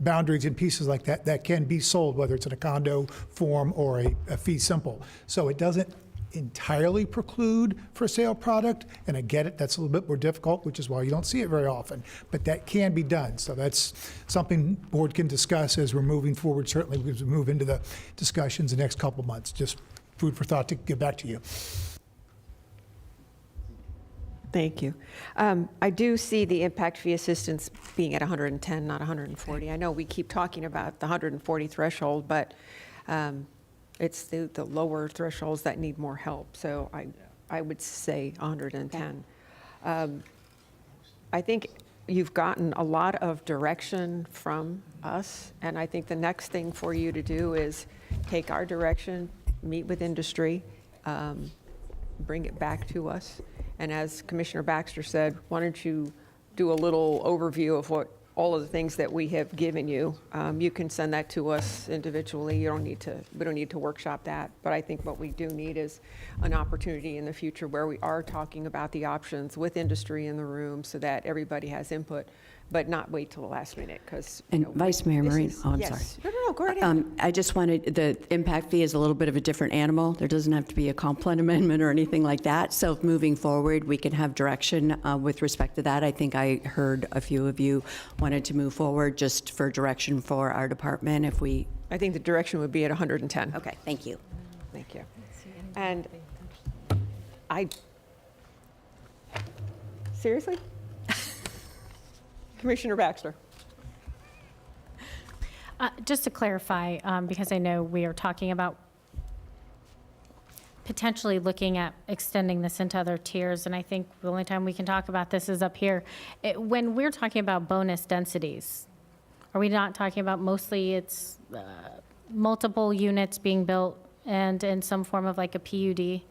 boundaries and pieces like that, that can be sold, whether it's in a condo form or a fee simple. So it doesn't entirely preclude for sale product, and I get it, that's a little bit more difficult, which is why you don't see it very often, but that can be done. So that's something board can discuss as we're moving forward, certainly as we move into the discussions the next couple of months. Just food for thought to get back to you. Thank you. I do see the impact fee assistance being at 110, not 140. I know we keep talking about the 140 threshold, but it's the lower thresholds that need more help. So I would say 110. I think you've gotten a lot of direction from us, and I think the next thing for you to do is take our direction, meet with industry, bring it back to us. And as Commissioner Baxter said, why don't you do a little overview of what all of the things that we have given you. You can send that to us individually. We don't need to workshop that. But I think what we do need is an opportunity in the future where we are talking about the options with industry in the room so that everybody has input, but not wait till the last minute, because. And Vice Mayor Marine, I'm sorry. No, go right ahead. I just wanted, the impact fee is a little bit of a different animal. There doesn't have to be a comp plan amendment or anything like that. So moving forward, we can have direction with respect to that. I think I heard a few of you wanted to move forward just for direction for our department if we. I think the direction would be at 110. Okay, thank you. Thank you. And seriously? Commissioner Baxter. Just to clarify, because I know we are talking about potentially looking at extending this into other tiers, and I think the only time we can talk about this is up here. When we're talking about bonus densities, are we not talking about mostly it's multiple units being built and in some form of like a PUD?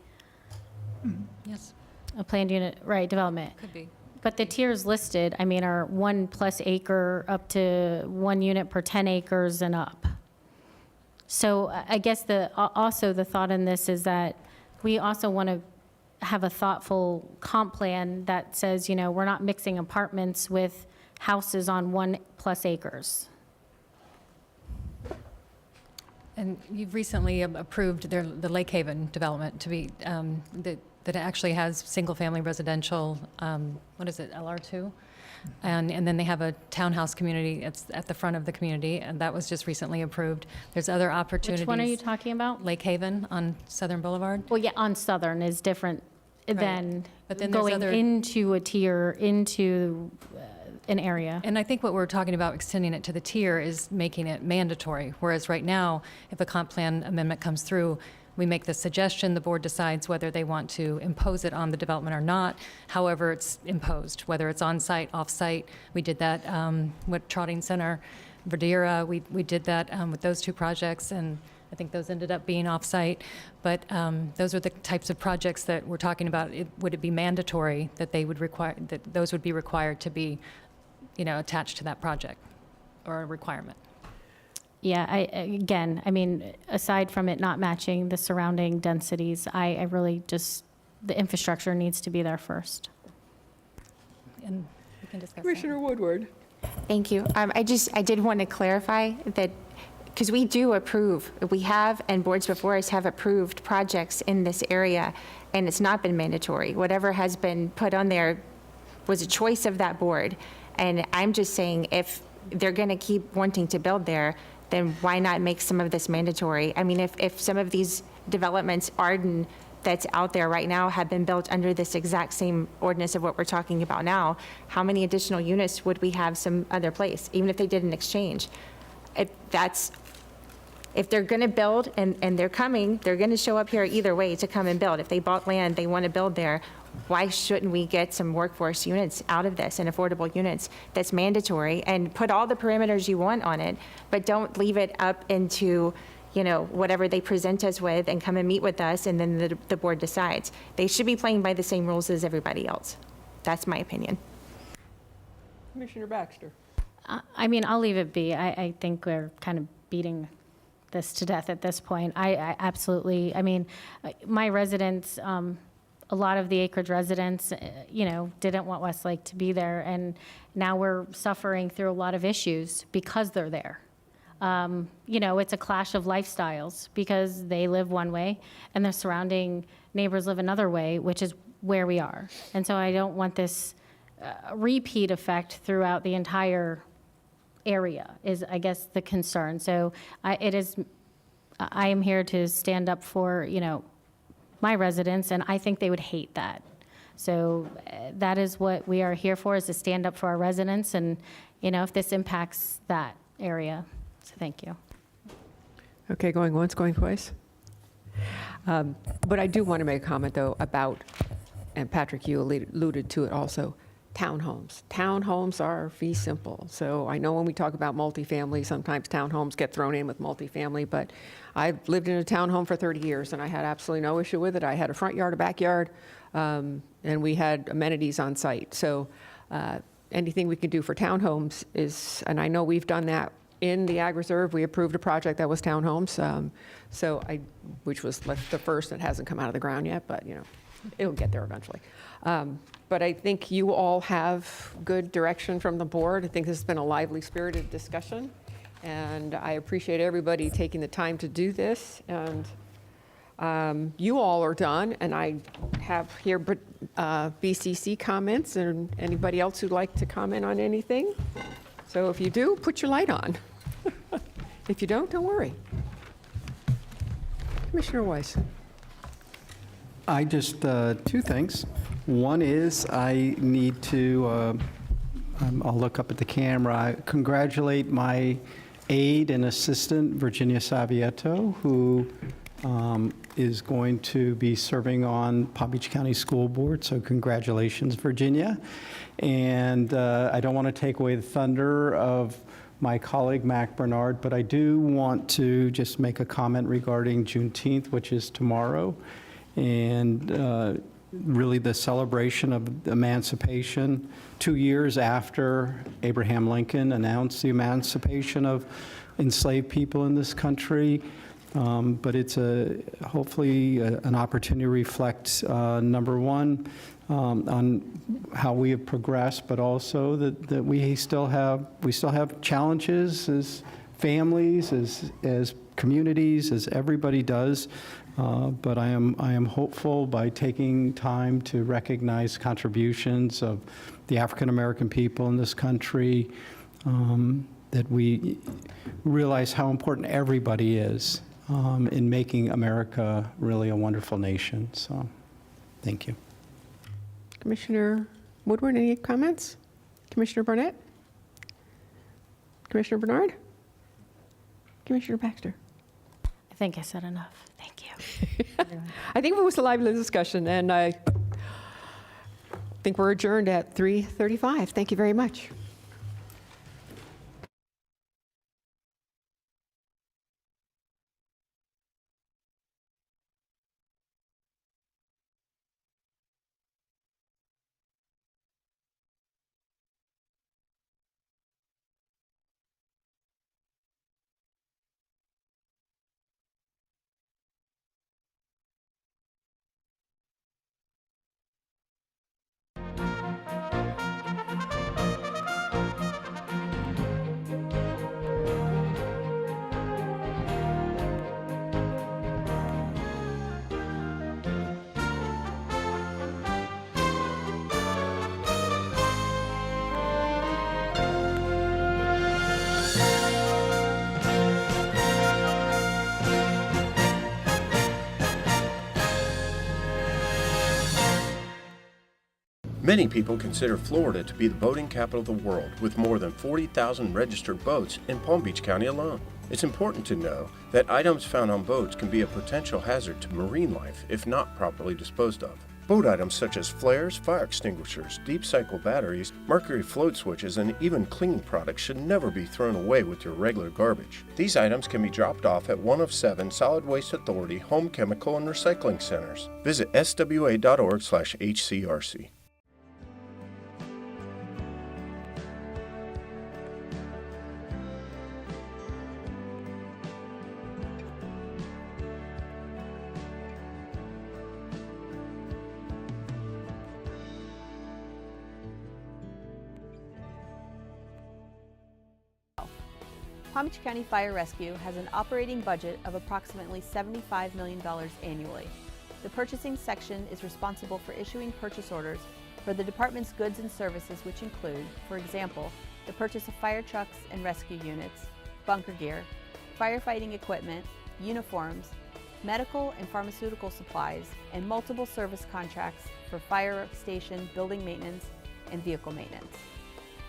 Yes, A planned unit, right, development? could be. But the tiers listed, I mean, are 1+ acre up to 1 unit per 10 acres and up. So I guess also the thought in this is that we also want to have a thoughtful comp plan that says, we're not mixing apartments with houses on 1+ acres. And you've recently approved the Lake Haven development to be, that actually has single-family residential, what is it, LR2? And then they have a townhouse community, it's at the front of the community, and that was just recently approved. There's other opportunities. Which one are you talking about? Lake Haven on Southern Boulevard. Well, yeah, on Southern is different than But then there's going other- into a tier, into an area. And I think what we're talking about extending it to the tier is making it mandatory, whereas right now, if a comp plan amendment comes through, we make the suggestion, the board decides whether they want to impose it on the development or not, however it's imposed, whether it's on-site, off-site. We did that with Trotting Center, Verdera, we did that with those two projects, and I think those ended up being off-site, but those are the types of projects that we're talking about. Would it be mandatory that they would require, that those would be required to be, attached to that project or a requirement? Yeah, again, I mean, aside from it not matching the surrounding densities, I really just, the infrastructure needs to be there first. And we can discuss that. Commissioner Woodward. Thank you. I did want to clarify that, because we do approve, we have, and boards before us have approved projects in this area, and it's not been mandatory. Whatever has been put on there was a choice of that board. And I'm just saying, if they're going to keep wanting to build there, then why not make some of this mandatory? I mean, if some of these developments, Arden, that's out there right now have been built under this exact same ordinance of what we're talking about now, how many additional units would we have some other place, even if they did an exchange? If they're going to build and they're coming, they're going to show up here either way to come and build. If they bought land, they want to build there, why shouldn't we get some workforce units out of this and affordable units that's mandatory, and put all the parameters you want on it, but don't leave it up into, whatever they present us with and come and meet with us, and then the board decides. They should be playing by the same rules as everybody else. That's my opinion. Commissioner Baxter. I mean, I'll leave it be. I think we're kind of beating this to death at this point. I absolutely, I mean, my residents, a lot of the acreage residents, didn't want Westlake to be there, and now we're suffering through a lot of issues because they're there. It's a clash of lifestyles because they live one way and the surrounding neighbors live another way, which is where we are. And so I don't want this repeat effect throughout the entire area is, I guess, the concern. So I am here to stand up for, my residents, and I think they would hate that. So that is what we are here for, is to stand up for our residents, and, if this impacts that area. So thank you. Okay, going once, going twice. But I do want to make a comment, though, about, and Patrick, you alluded to it also, townhomes. Townhomes are fee simple. So I know when we talk about multifamily, sometimes townhomes get thrown in with multifamily, but I've lived in a townhome for 30 years, and I had absolutely no issue with it. I had a front yard, a backyard, and we had amenities on site. So anything we can do for townhomes is, and I know we've done that in the Ag Reserve. We approved a project that was townhomes, which was the first that hasn't come out of the ground yet, but it'll get there eventually. But I think you all have good direction from the board. I think this has been a lively, spirited discussion, and I appreciate everybody taking the time to do this. And you all are done, and I have here BCC comments, and anybody else who'd like to comment on anything. So if you do, put your light on. If you don't worry. Commissioner Weiss. I just, two things. One is I need to, I'll look up at the camera, I congratulate my aide and assistant, Virginia Savietto, who is going to be serving on Palm Beach County School Board, so congratulations, Virginia. And I don't want to take away the thunder of my colleague, Mac Bernard, but I do want to just make a comment regarding Juneteenth, which is tomorrow, and really the celebration of emancipation 2 years after Abraham Lincoln announced the emancipation of enslaved people in this country. But it's hopefully an opportunity to reflect, number one, on how we have progressed, but also that we still have challenges as families, as communities, as everybody does. But I am hopeful by taking time to recognize contributions of the African American people in this country, that we realize how important everybody is in making America really a wonderful nation. So, thank you. Commissioner Woodward, any comments? Commissioner Barnett? Commissioner Bernard? Commissioner Baxter? I think I said enough. Thank you. I think it was a lively discussion, and I think we're adjourned at 3:35. Thank you very much. Many people consider Florida to be the boating capital of the world, with more than 40,000 registered boats in Palm Beach County alone. It's important to know that items found on boats can be a potential hazard to marine life if not properly disposed of. Boat items such as flares, fire extinguishers, deep cycle batteries, mercury float switches, and even cleaning products should never be thrown away with your regular garbage. These items can be dropped off at one of 7 Solid Waste Authority home chemical and recycling centers. Visit swa.org/HCRC. Palm Beach County Fire Rescue has an operating budget of approximately $75 million annually. The purchasing section is responsible for issuing purchase orders for the department's goods and services, which include, for example, the purchase of fire trucks and rescue units, bunker gear, firefighting equipment, uniforms, medical and pharmaceutical supplies, and multiple service contracts for fire station, building maintenance, and vehicle maintenance.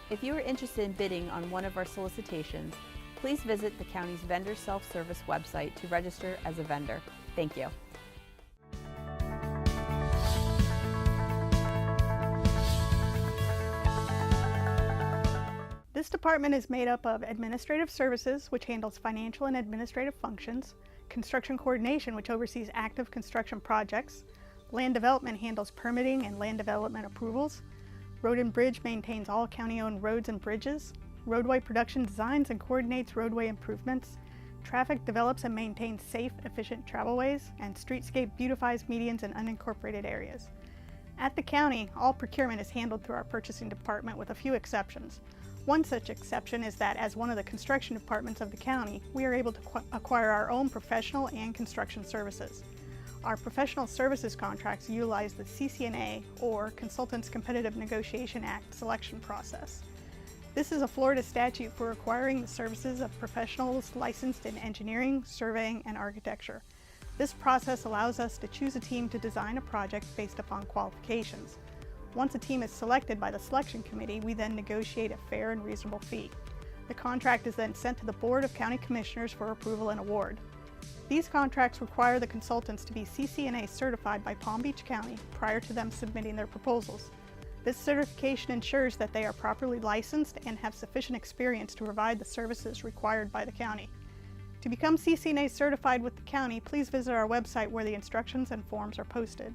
If you are interested in bidding on one of our solicitations, please visit the county's vendor self-service website to register as a vendor. Thank you. This department is made up of administrative services, which handles financial and administrative functions, construction coordination, which oversees active construction projects, land development handles permitting and land development approvals, road and bridge maintains all county-owned roads and bridges, roadway production designs and coordinates roadway improvements, traffic develops and maintains safe, efficient travelways, and streetscape beautifies medians and unincorporated areas. At the county, all procurement is handled through our purchasing department with a few exceptions. One such exception is that as one of the construction departments of the county, we are able to acquire our own professional and construction services. Our professional services contracts utilize the CCNA, or Consultants Competitive Negotiation Act, selection process. This is a Florida statute for acquiring the services of professionals licensed in engineering, surveying, and architecture. This process allows us to choose a team to design a project based upon qualifications. Once a team is selected by the selection committee, we then negotiate a fair and reasonable fee. The contract is then sent to the Board of County Commissioners for approval and award. These contracts require the consultants to be CCNA certified by Palm Beach County prior to them submitting their proposals. This certification ensures that they are properly licensed and have sufficient experience to provide the services required by the county. To become CCNA certified with the county, please visit our website where the instructions and forms are posted.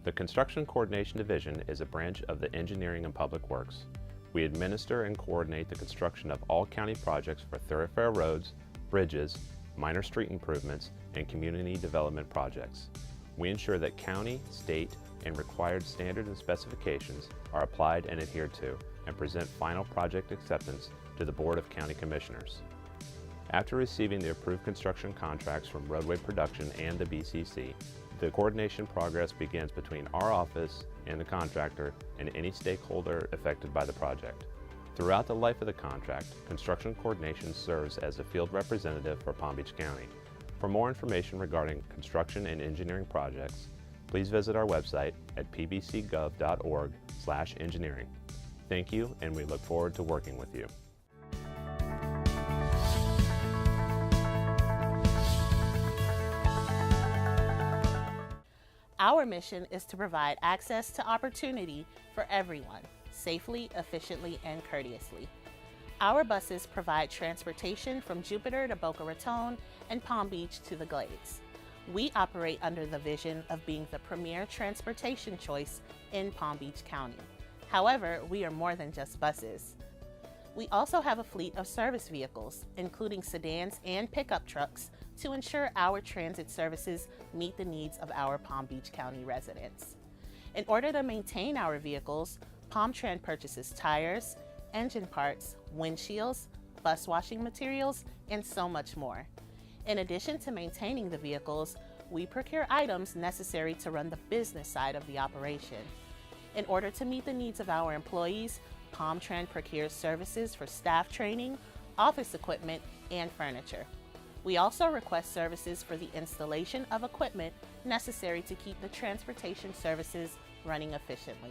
The Construction Coordination Division is a branch of the Engineering and Public Works. We administer and coordinate the construction of all county projects for thoroughfare roads, bridges, minor street improvements, and community development projects. We ensure that county, state, and required standards and specifications are applied and adhered to, and present final project acceptance to the Board of County Commissioners. After receiving the approved construction contracts from roadway production and the BCC, the coordination progress begins between our office and the contractor and any stakeholder affected by the project. Throughout the life of the contract, construction coordination serves as a field representative for Palm Beach County. For more information regarding construction and engineering projects, please visit our website at pbcgov.org/engineering. Thank you, and we look forward to working with you. Our mission is to provide access to opportunity for everyone, safely, efficiently, and courteously. Our buses provide transportation from Jupiter to Boca Raton and Palm Beach to the Glades. We operate under the vision of being the premier transportation choice in Palm Beach County. However, we are more than just buses. We also have a fleet of service vehicles, including sedans and pickup trucks, to ensure our transit services meet the needs of our Palm Beach County residents. In order to maintain our vehicles, PalmTran purchases tires, engine parts, windshields, bus washing materials, and so much more. In addition to maintaining the vehicles, we procure items necessary to run the business side of the operation. In order to meet the needs of our employees, PalmTran procures services for staff training, office equipment, and furniture. We also request services for the installation of equipment necessary to keep the transportation services running efficiently.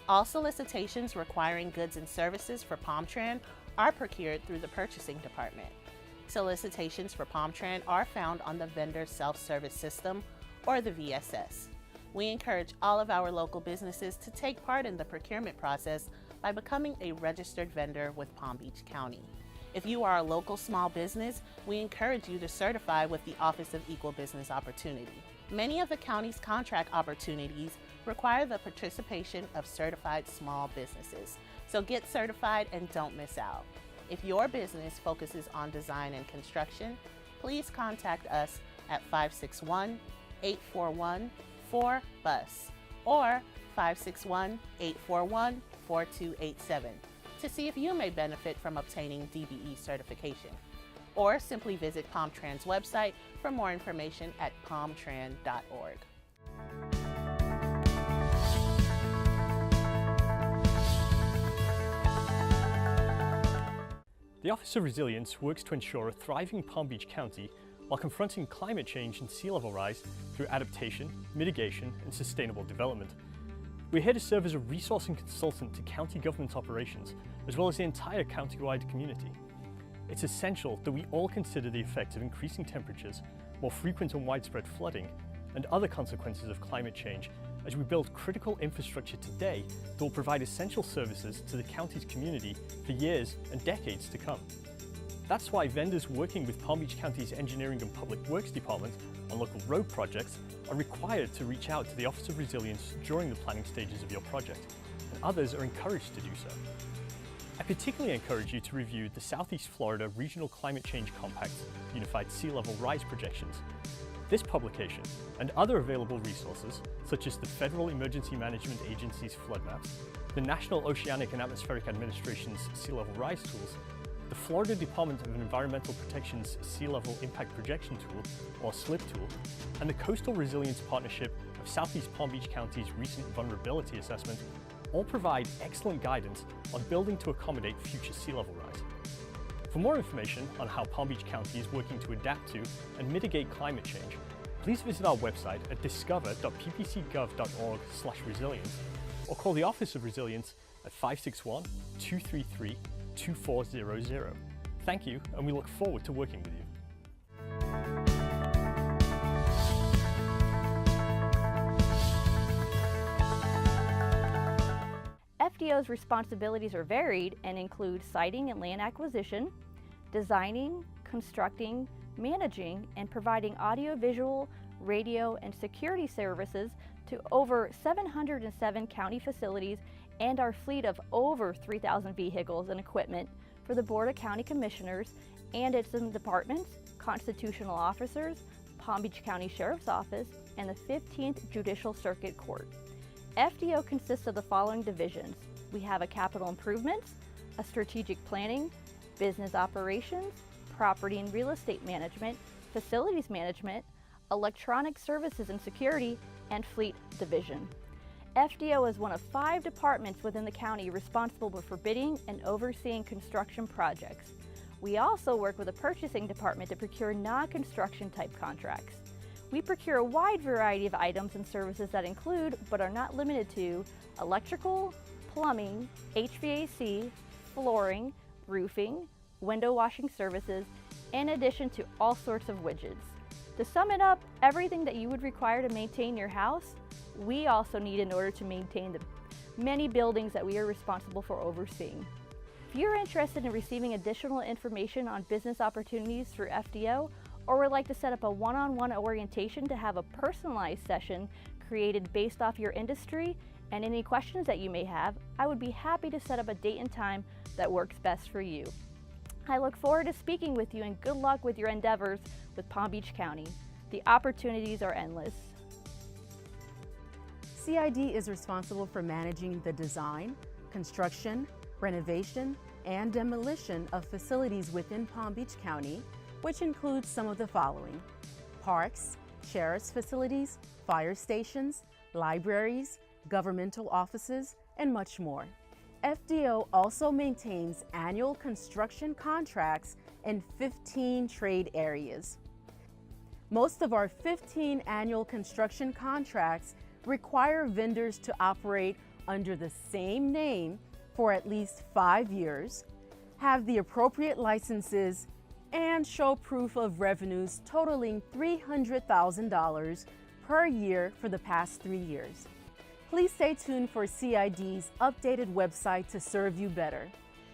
All solicitations requiring goods and services for PalmTran are procured through the purchasing department. Solicitations for PalmTran are found on the vendor self-service system, or the VSS. We encourage all of our local businesses to take part in the procurement process by becoming a registered vendor with Palm Beach County. If you are a local small business, we encourage you to certify with the Office of Equal Business Opportunity. Many of the county's contract opportunities require the participation of certified small businesses, so get certified and don't miss out. If your business focuses on design and construction, please contact us at 561-841-4BUS or 561-841-4287 to see if you may benefit from obtaining DBE certification. Or simply visit PalmTran's website for more information at palmtran.org. The Office of Resilience works to ensure a thriving Palm Beach County while confronting climate change and sea level rise through adaptation, mitigation, and sustainable development. We're here to serve as a resource and consultant to county government operations, as well as the entire county-wide community. It's essential that we all consider the effects of increasing temperatures, more frequent and widespread flooding, and other consequences of climate change as we build critical infrastructure today that will provide essential services to the county's community for years and decades to come. That's why vendors working with Palm Beach County's Engineering and Public Works Department on local road projects are required to reach out to the Office of Resilience during the planning stages of your project, and others are encouraged to do so. I particularly encourage you to review the Southeast Florida Regional Climate Change Compact Unified Sea Level Rise Projections. This publication and other available resources, such as the Federal Emergency Management Agency's flood maps, the National Oceanic and Atmospheric Administration's Sea Level Rise tools, the Florida Department of Environmental Protection's Sea Level Impact Projection Tool, or SLIP tool, and the Coastal Resilience Partnership of Southeast Palm Beach County's recent vulnerability assessment all provide excellent guidance on building to accommodate future sea level rise. For more information on how Palm Beach County is working to adapt to and mitigate climate change, please visit our website at discover.ppcgov.org/resilience or call the Office of Resilience at 561-233-2400. Thank you, and we look forward to working with you. FDO's responsibilities are varied and include siting and land acquisition, designing, constructing, managing, and providing audiovisual, radio, and security services to over 707 county facilities and our fleet of over 3,000 vehicles and equipment for the Board of County Commissioners and its departments, constitutional officers, Palm Beach County Sheriff's Office, and the 15th Judicial Circuit Court. FDO consists of the following divisions. We have a capital improvements, a strategic planning, business operations, property and real estate management, facilities management, electronic services and security, and fleet division. FDO is one of 5 departments within the county responsible for bidding and overseeing construction projects. We also work with the purchasing department to procure non-construction type contracts. We procure a wide variety of items and services that include, but are not limited to, electrical, plumbing, HVAC, flooring, roofing, window washing services, in addition to all sorts of widgets. To sum it up, everything that you would require to maintain your house, we also need in order to maintain the many buildings that we are responsible for overseeing. If you're interested in receiving additional information on business opportunities through FDO, or would like to set up a one-on-one orientation to have a personalized session created based off your industry and any questions that you may have, I would be happy to set up a date and time that works best for you. I look forward to speaking with you and good luck with your endeavors with Palm Beach County. The opportunities are endless. CID is responsible for managing the design, construction, renovation, and demolition of facilities within Palm Beach County, which includes some of the following: parks, sheriff's facilities, fire stations, libraries, governmental offices, and much more. FDO also maintains annual construction contracts in 15 trade areas. Most of our 15 annual construction contracts require vendors to operate under the same name for at least 5 years, have the appropriate licenses, and show proof of revenues totaling $300,000 per year for the past 3 years. Please stay tuned for CID's updated website to serve you better.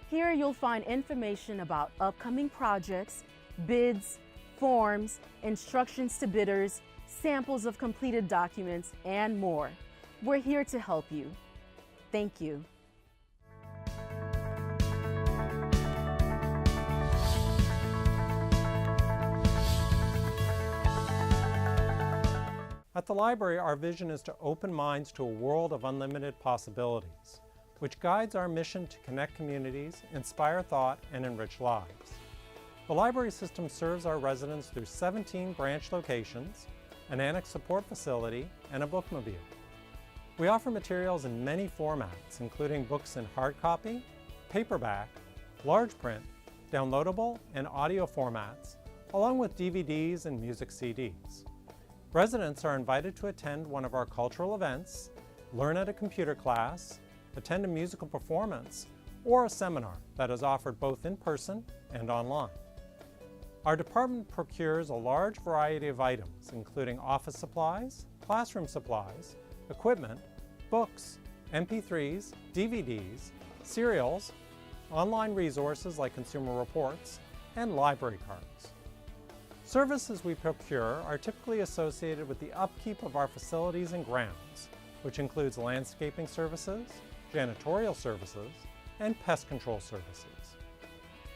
Here you'll find information about upcoming projects, bids, forms, instructions to bidders, samples of completed documents, and more. We're here to help you. Thank you. At the library, our vision is to open minds to a world of unlimited possibilities, which guides our mission to connect communities, inspire thought, and enrich lives. The library system serves our residents through 17 branch locations, an annex support facility, and a bookmobile. We offer materials in many formats, including books in hard copy, paperback, large print, downloadable, and audio formats, along with DVDs and music CDs. Residents are invited to attend one of our cultural events, learn at a computer class, attend a musical performance, or a seminar that is offered both in person and online. Our department procures a large variety of items, including office supplies, classroom supplies, equipment, books, MP3s, DVDs, serials, online resources like consumer reports, and library cards. Services we procure are typically associated with the upkeep of our facilities and grounds, which includes landscaping services, janitorial services, and pest control services.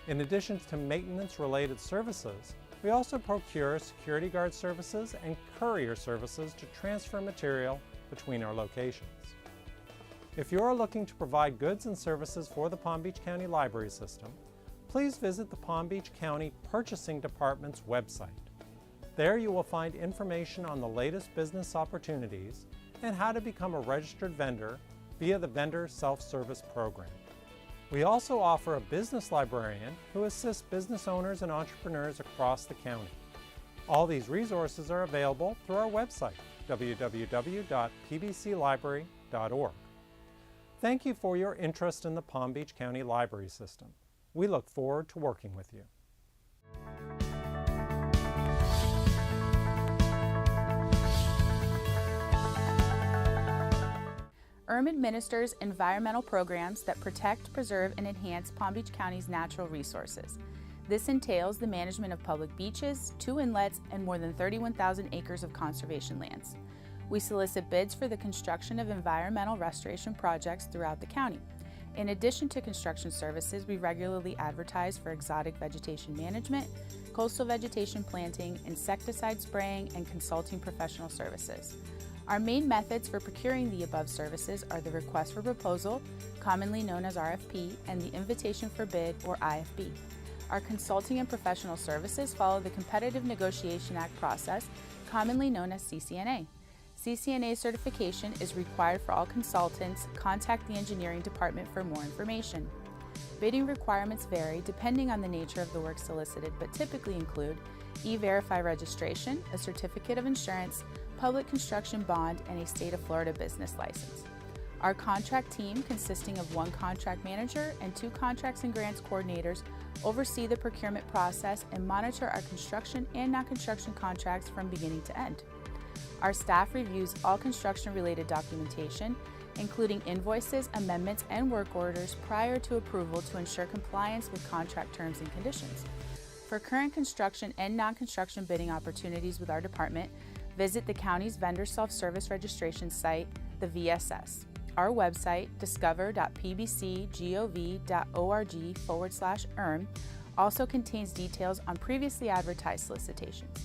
In addition to maintenance-related services, we also procure security guard services and courier services to transfer material between our locations. If you are looking to provide goods and services for the Palm Beach County Library System, please visit the Palm Beach County Purchasing Department's website. There you will find information on the latest business opportunities and how to become a registered vendor via the Vendor Self-Service Program. We also offer a business librarian who assists business owners and entrepreneurs across the county. All these resources are available through our website, www.pbclibrary.org. Thank you for your interest in the Palm Beach County Library System. We look forward to working with you. IRM administers environmental programs that protect, preserve, and enhance Palm Beach County's natural resources. This entails the management of public beaches, 2 inlets, and more than 31,000 acres of conservation lands. We solicit bids for the construction of environmental restoration projects throughout the county. In addition to construction services, we regularly advertise for exotic vegetation management, coastal vegetation planting, insecticide spraying, and consulting professional services. Our main methods for procuring the above services are the request for proposal, commonly known as RFP, and the invitation for bid, or IFB. Our consulting and professional services follow the Competitive Negotiation Act process, commonly known as CCNA. CCNA certification is required for all consultants. Contact the engineering department for more information. Bidding requirements vary depending on the nature of the work solicited, but typically include E-Verify registration, a certificate of insurance, public construction bond, and a state of Florida business license. Our contract team, consisting of 1 contract manager and 2 contracts and grants coordinators, oversee the procurement process and monitor our construction and non-construction contracts from beginning to end. Our staff reviews all construction-related documentation, including invoices, amendments, and work orders prior to approval to ensure compliance with contract terms and conditions. For current construction and non-construction bidding opportunities with our department, visit the county's vendor self-service registration site, the VSS. Our website, discover.pbcgov.org/IRM, also contains details on previously advertised solicitations.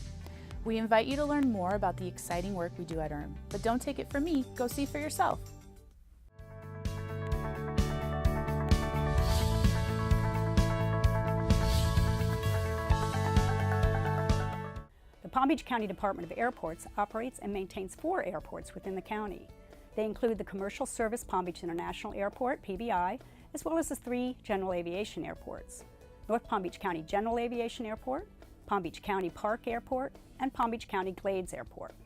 We invite you to learn more about the exciting work we do at IRM, but don't take it from me, go see for yourself. The Palm Beach County Department of Airports operates and maintains 4 airports within the county. They include the Commercial Service Palm Beach International Airport, PBI, as well as the 3 general aviation airports: North Palm Beach County General Aviation Airport, Palm Beach County Park Airport, and Palm Beach County Glades Airport.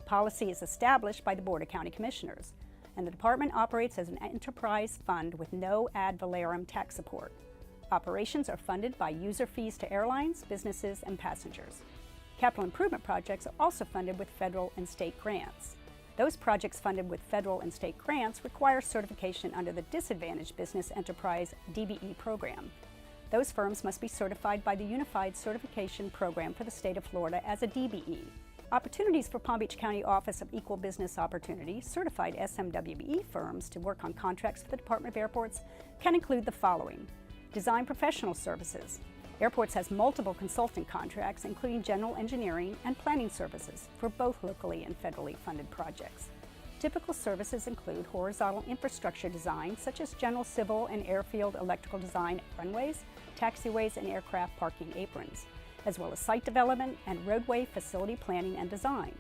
Policy is established by the Board of County Commissioners, and the department operates as an enterprise fund with no ad valorem tax support. Operations are funded by user fees to airlines, businesses, and passengers. Capital improvement projects are also funded with federal and state grants. Those projects funded with federal and state grants require certification under the Disadvantaged Business Enterprise DBE program. Those firms must be certified by the Unified Certification Program for the state of Florida as a DBE. Opportunities for Palm Beach County Office of Equal Business Opportunity certified SMWE firms to work on contracts for the Department of Airports can include the following: design professional services. Airports has multiple consulting contracts, including general engineering and planning services for both locally and federally funded projects. Typical services include horizontal infrastructure design, such as general civil and airfield electrical design of runways, taxiways, and aircraft parking aprons, as well as site development and roadway facility planning and design.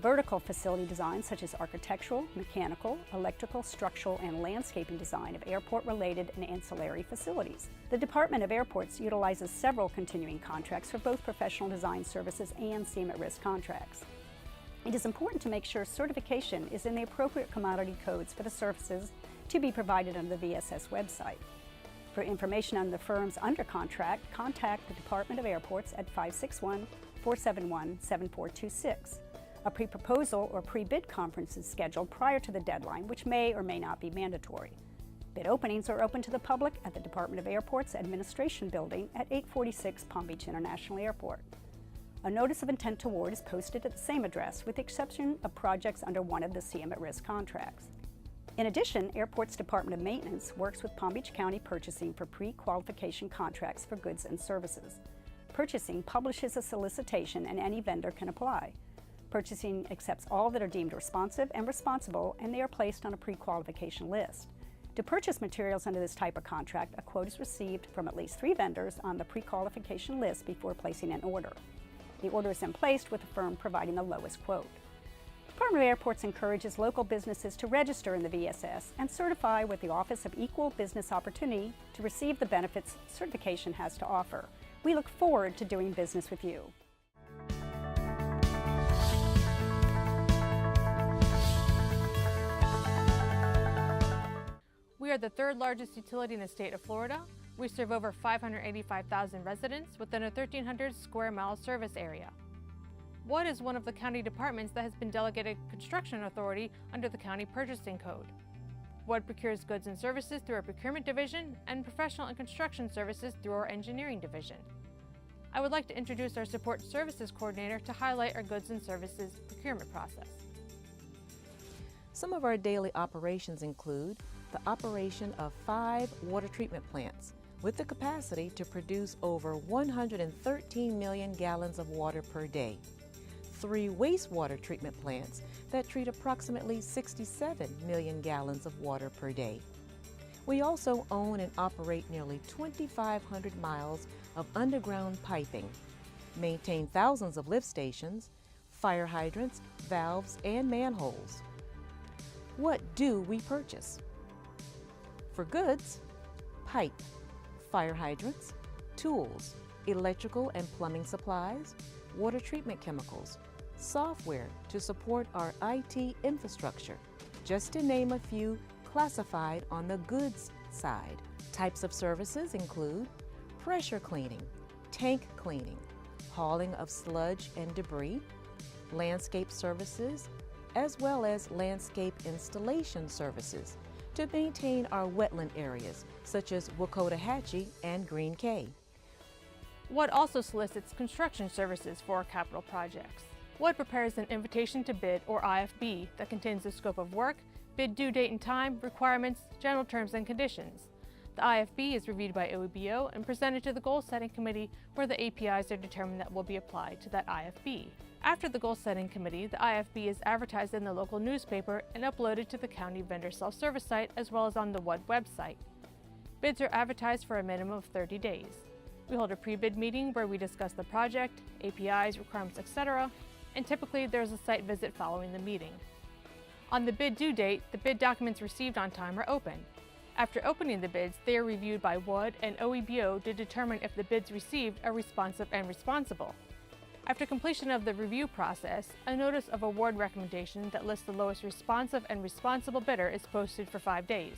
Vertical facility design, such as architectural, mechanical, electrical, structural, and landscaping design of airport-related and ancillary facilities. The Department of Airports utilizes several continuing contracts for both professional design services and CM-at-risk contracts. It is important to make sure certification is in the appropriate commodity codes for the services to be provided on the VSS website. For information on the firms under contract, contact the Department of Airports at 561-471-7426. A pre-proposal or pre-bid conference is scheduled prior to the deadline, which may or may not be mandatory. Bid openings are open to the public at the Department of Airports Administration Building at 846 Palm Beach International Airport. A notice of intent to award is posted at the same address, with the exception of projects under one of the CM-at-risk contracts. In addition, Airports Department of Maintenance works with Palm Beach County Purchasing for pre-qualification contracts for goods and services. Purchasing publishes a solicitation and any vendor can apply. Purchasing accepts all that are deemed responsive and responsible, and they are placed on a pre-qualification list. To purchase materials under this type of contract, a quote is received from at least 3 vendors on the pre-qualification list before placing an order. The order is then placed with the firm providing the lowest quote. The Department of Airports encourages local businesses to register in the VSS and certify with the Office of Equal Business Opportunity to receive the benefits certification has to offer. We look forward to doing business with you. We are the 3rd largest utility in the state of Florida. We serve over 585,000 residents within a 1,300 square mile service area. WUD is one of the county departments that has been delegated construction authority under the County Purchasing Code. WUD procures goods and services through our procurement division and professional and construction services through our engineering division. I would like to introduce our support services coordinator to highlight our goods and services procurement process. Some of our daily operations include the operation of 5 water treatment plants with the capacity to produce over 113 million gallons of water per day, 3 wastewater treatment plants that treat approximately 67 million gallons of water per day. We also own and operate nearly 2,500 miles of underground piping, maintain thousands of lift stations, fire hydrants, valves, and manholes. What do we purchase? For goods, pipe, fire hydrants, tools, electrical and plumbing supplies, water treatment chemicals, software to support our IT infrastructure, just to name a few classified on the goods side. Types of services include pressure cleaning, tank cleaning, hauling of sludge and debris, landscape services, as well as landscape installation services to maintain our wetland areas, such as Wakota-Hatchie and Green Cay. WUD also solicits construction services for our capital projects. WUD prepares an invitation to bid, or IFB, that contains the scope of work, bid due date and time, requirements, general terms and conditions. The IFB is reviewed by OEBO and presented to the Goal Setting Committee, where the APIs are determined that will be applied to that IFB. After the Goal Setting Committee, the IFB is advertised in the local newspaper and uploaded to the county vendor self-service site as well as on the WUD website. Bids are advertised for a minimum of 30 days. We hold a pre-bid meeting where we discuss the project, APIs, requirements, etc., and typically there's a site visit following the meeting. On the bid due date, the bid documents received on time are open. After opening the bids, they are reviewed by WUD and OEBO to determine if the bids received are responsive and responsible. After completion of the review process, a notice of award recommendation that lists the lowest responsive and responsible bidder is posted for 5 days.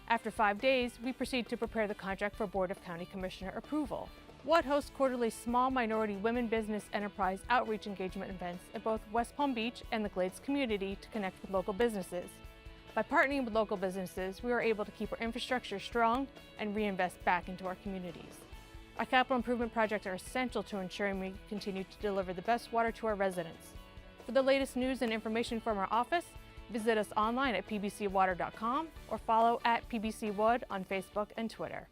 After 5 days, we proceed to prepare the contract for Board of County Commissioner approval. WAD hosts quarterly small minority women business enterprise outreach engagement events at both West Palm Beach and the Glades community to connect with local businesses. By partnering with local businesses, we are able to keep our infrastructure strong and reinvest back into our communities. Our capital improvement projects are essential to ensuring we continue to deliver the best water to our residents. For the latest news and information from our office, visit us online at pbcwater.com or follow at pbcwood on Facebook and Twitter.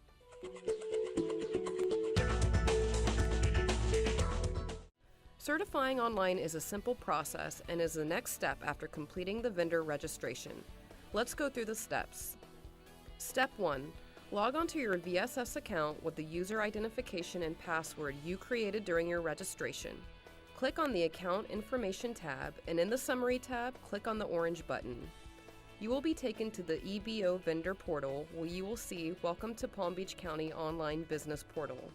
Certifying online is a simple process and is the next step after completing the vendor registration. Let's go through the steps. Step 1. Log onto your VSS account with the user identification and password you created during your registration. Click on the Account Information tab, and in the Summary tab, click on the orange button. You will be taken to the EBO vendor portal where you will see Welcome to Palm Beach County Online Business Portal.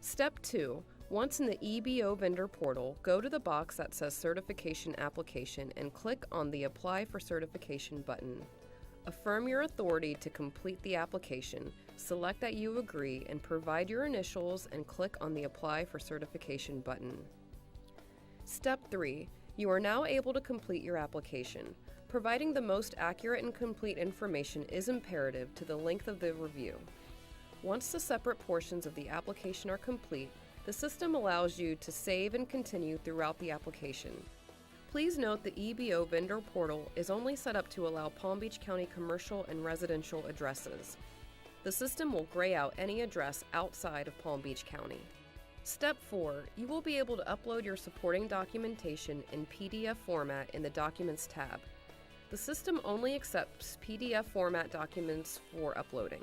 Step 2. Once in the EBO vendor portal, go to the box that says Certification Application and click on the Apply for Certification button. Affirm your authority to complete the application, select that you agree, and provide your initials and click on the Apply for Certification button. Step 3. You are now able to complete your application. Providing the most accurate and complete information is imperative to the length of the review. Once the separate portions of the application are complete, the system allows you to save and continue throughout the application. Please note the EBO vendor portal is only set up to allow Palm Beach County commercial and residential addresses. The system will gray out any address outside of Palm Beach County. Step 4. You will be able to upload your supporting documentation in PDF format in the Documents tab. The system only accepts PDF format documents for uploading.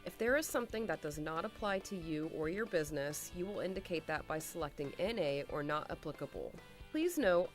If there is something that does not apply to you or your business, you will indicate that by selecting NA or not applicable. Please note,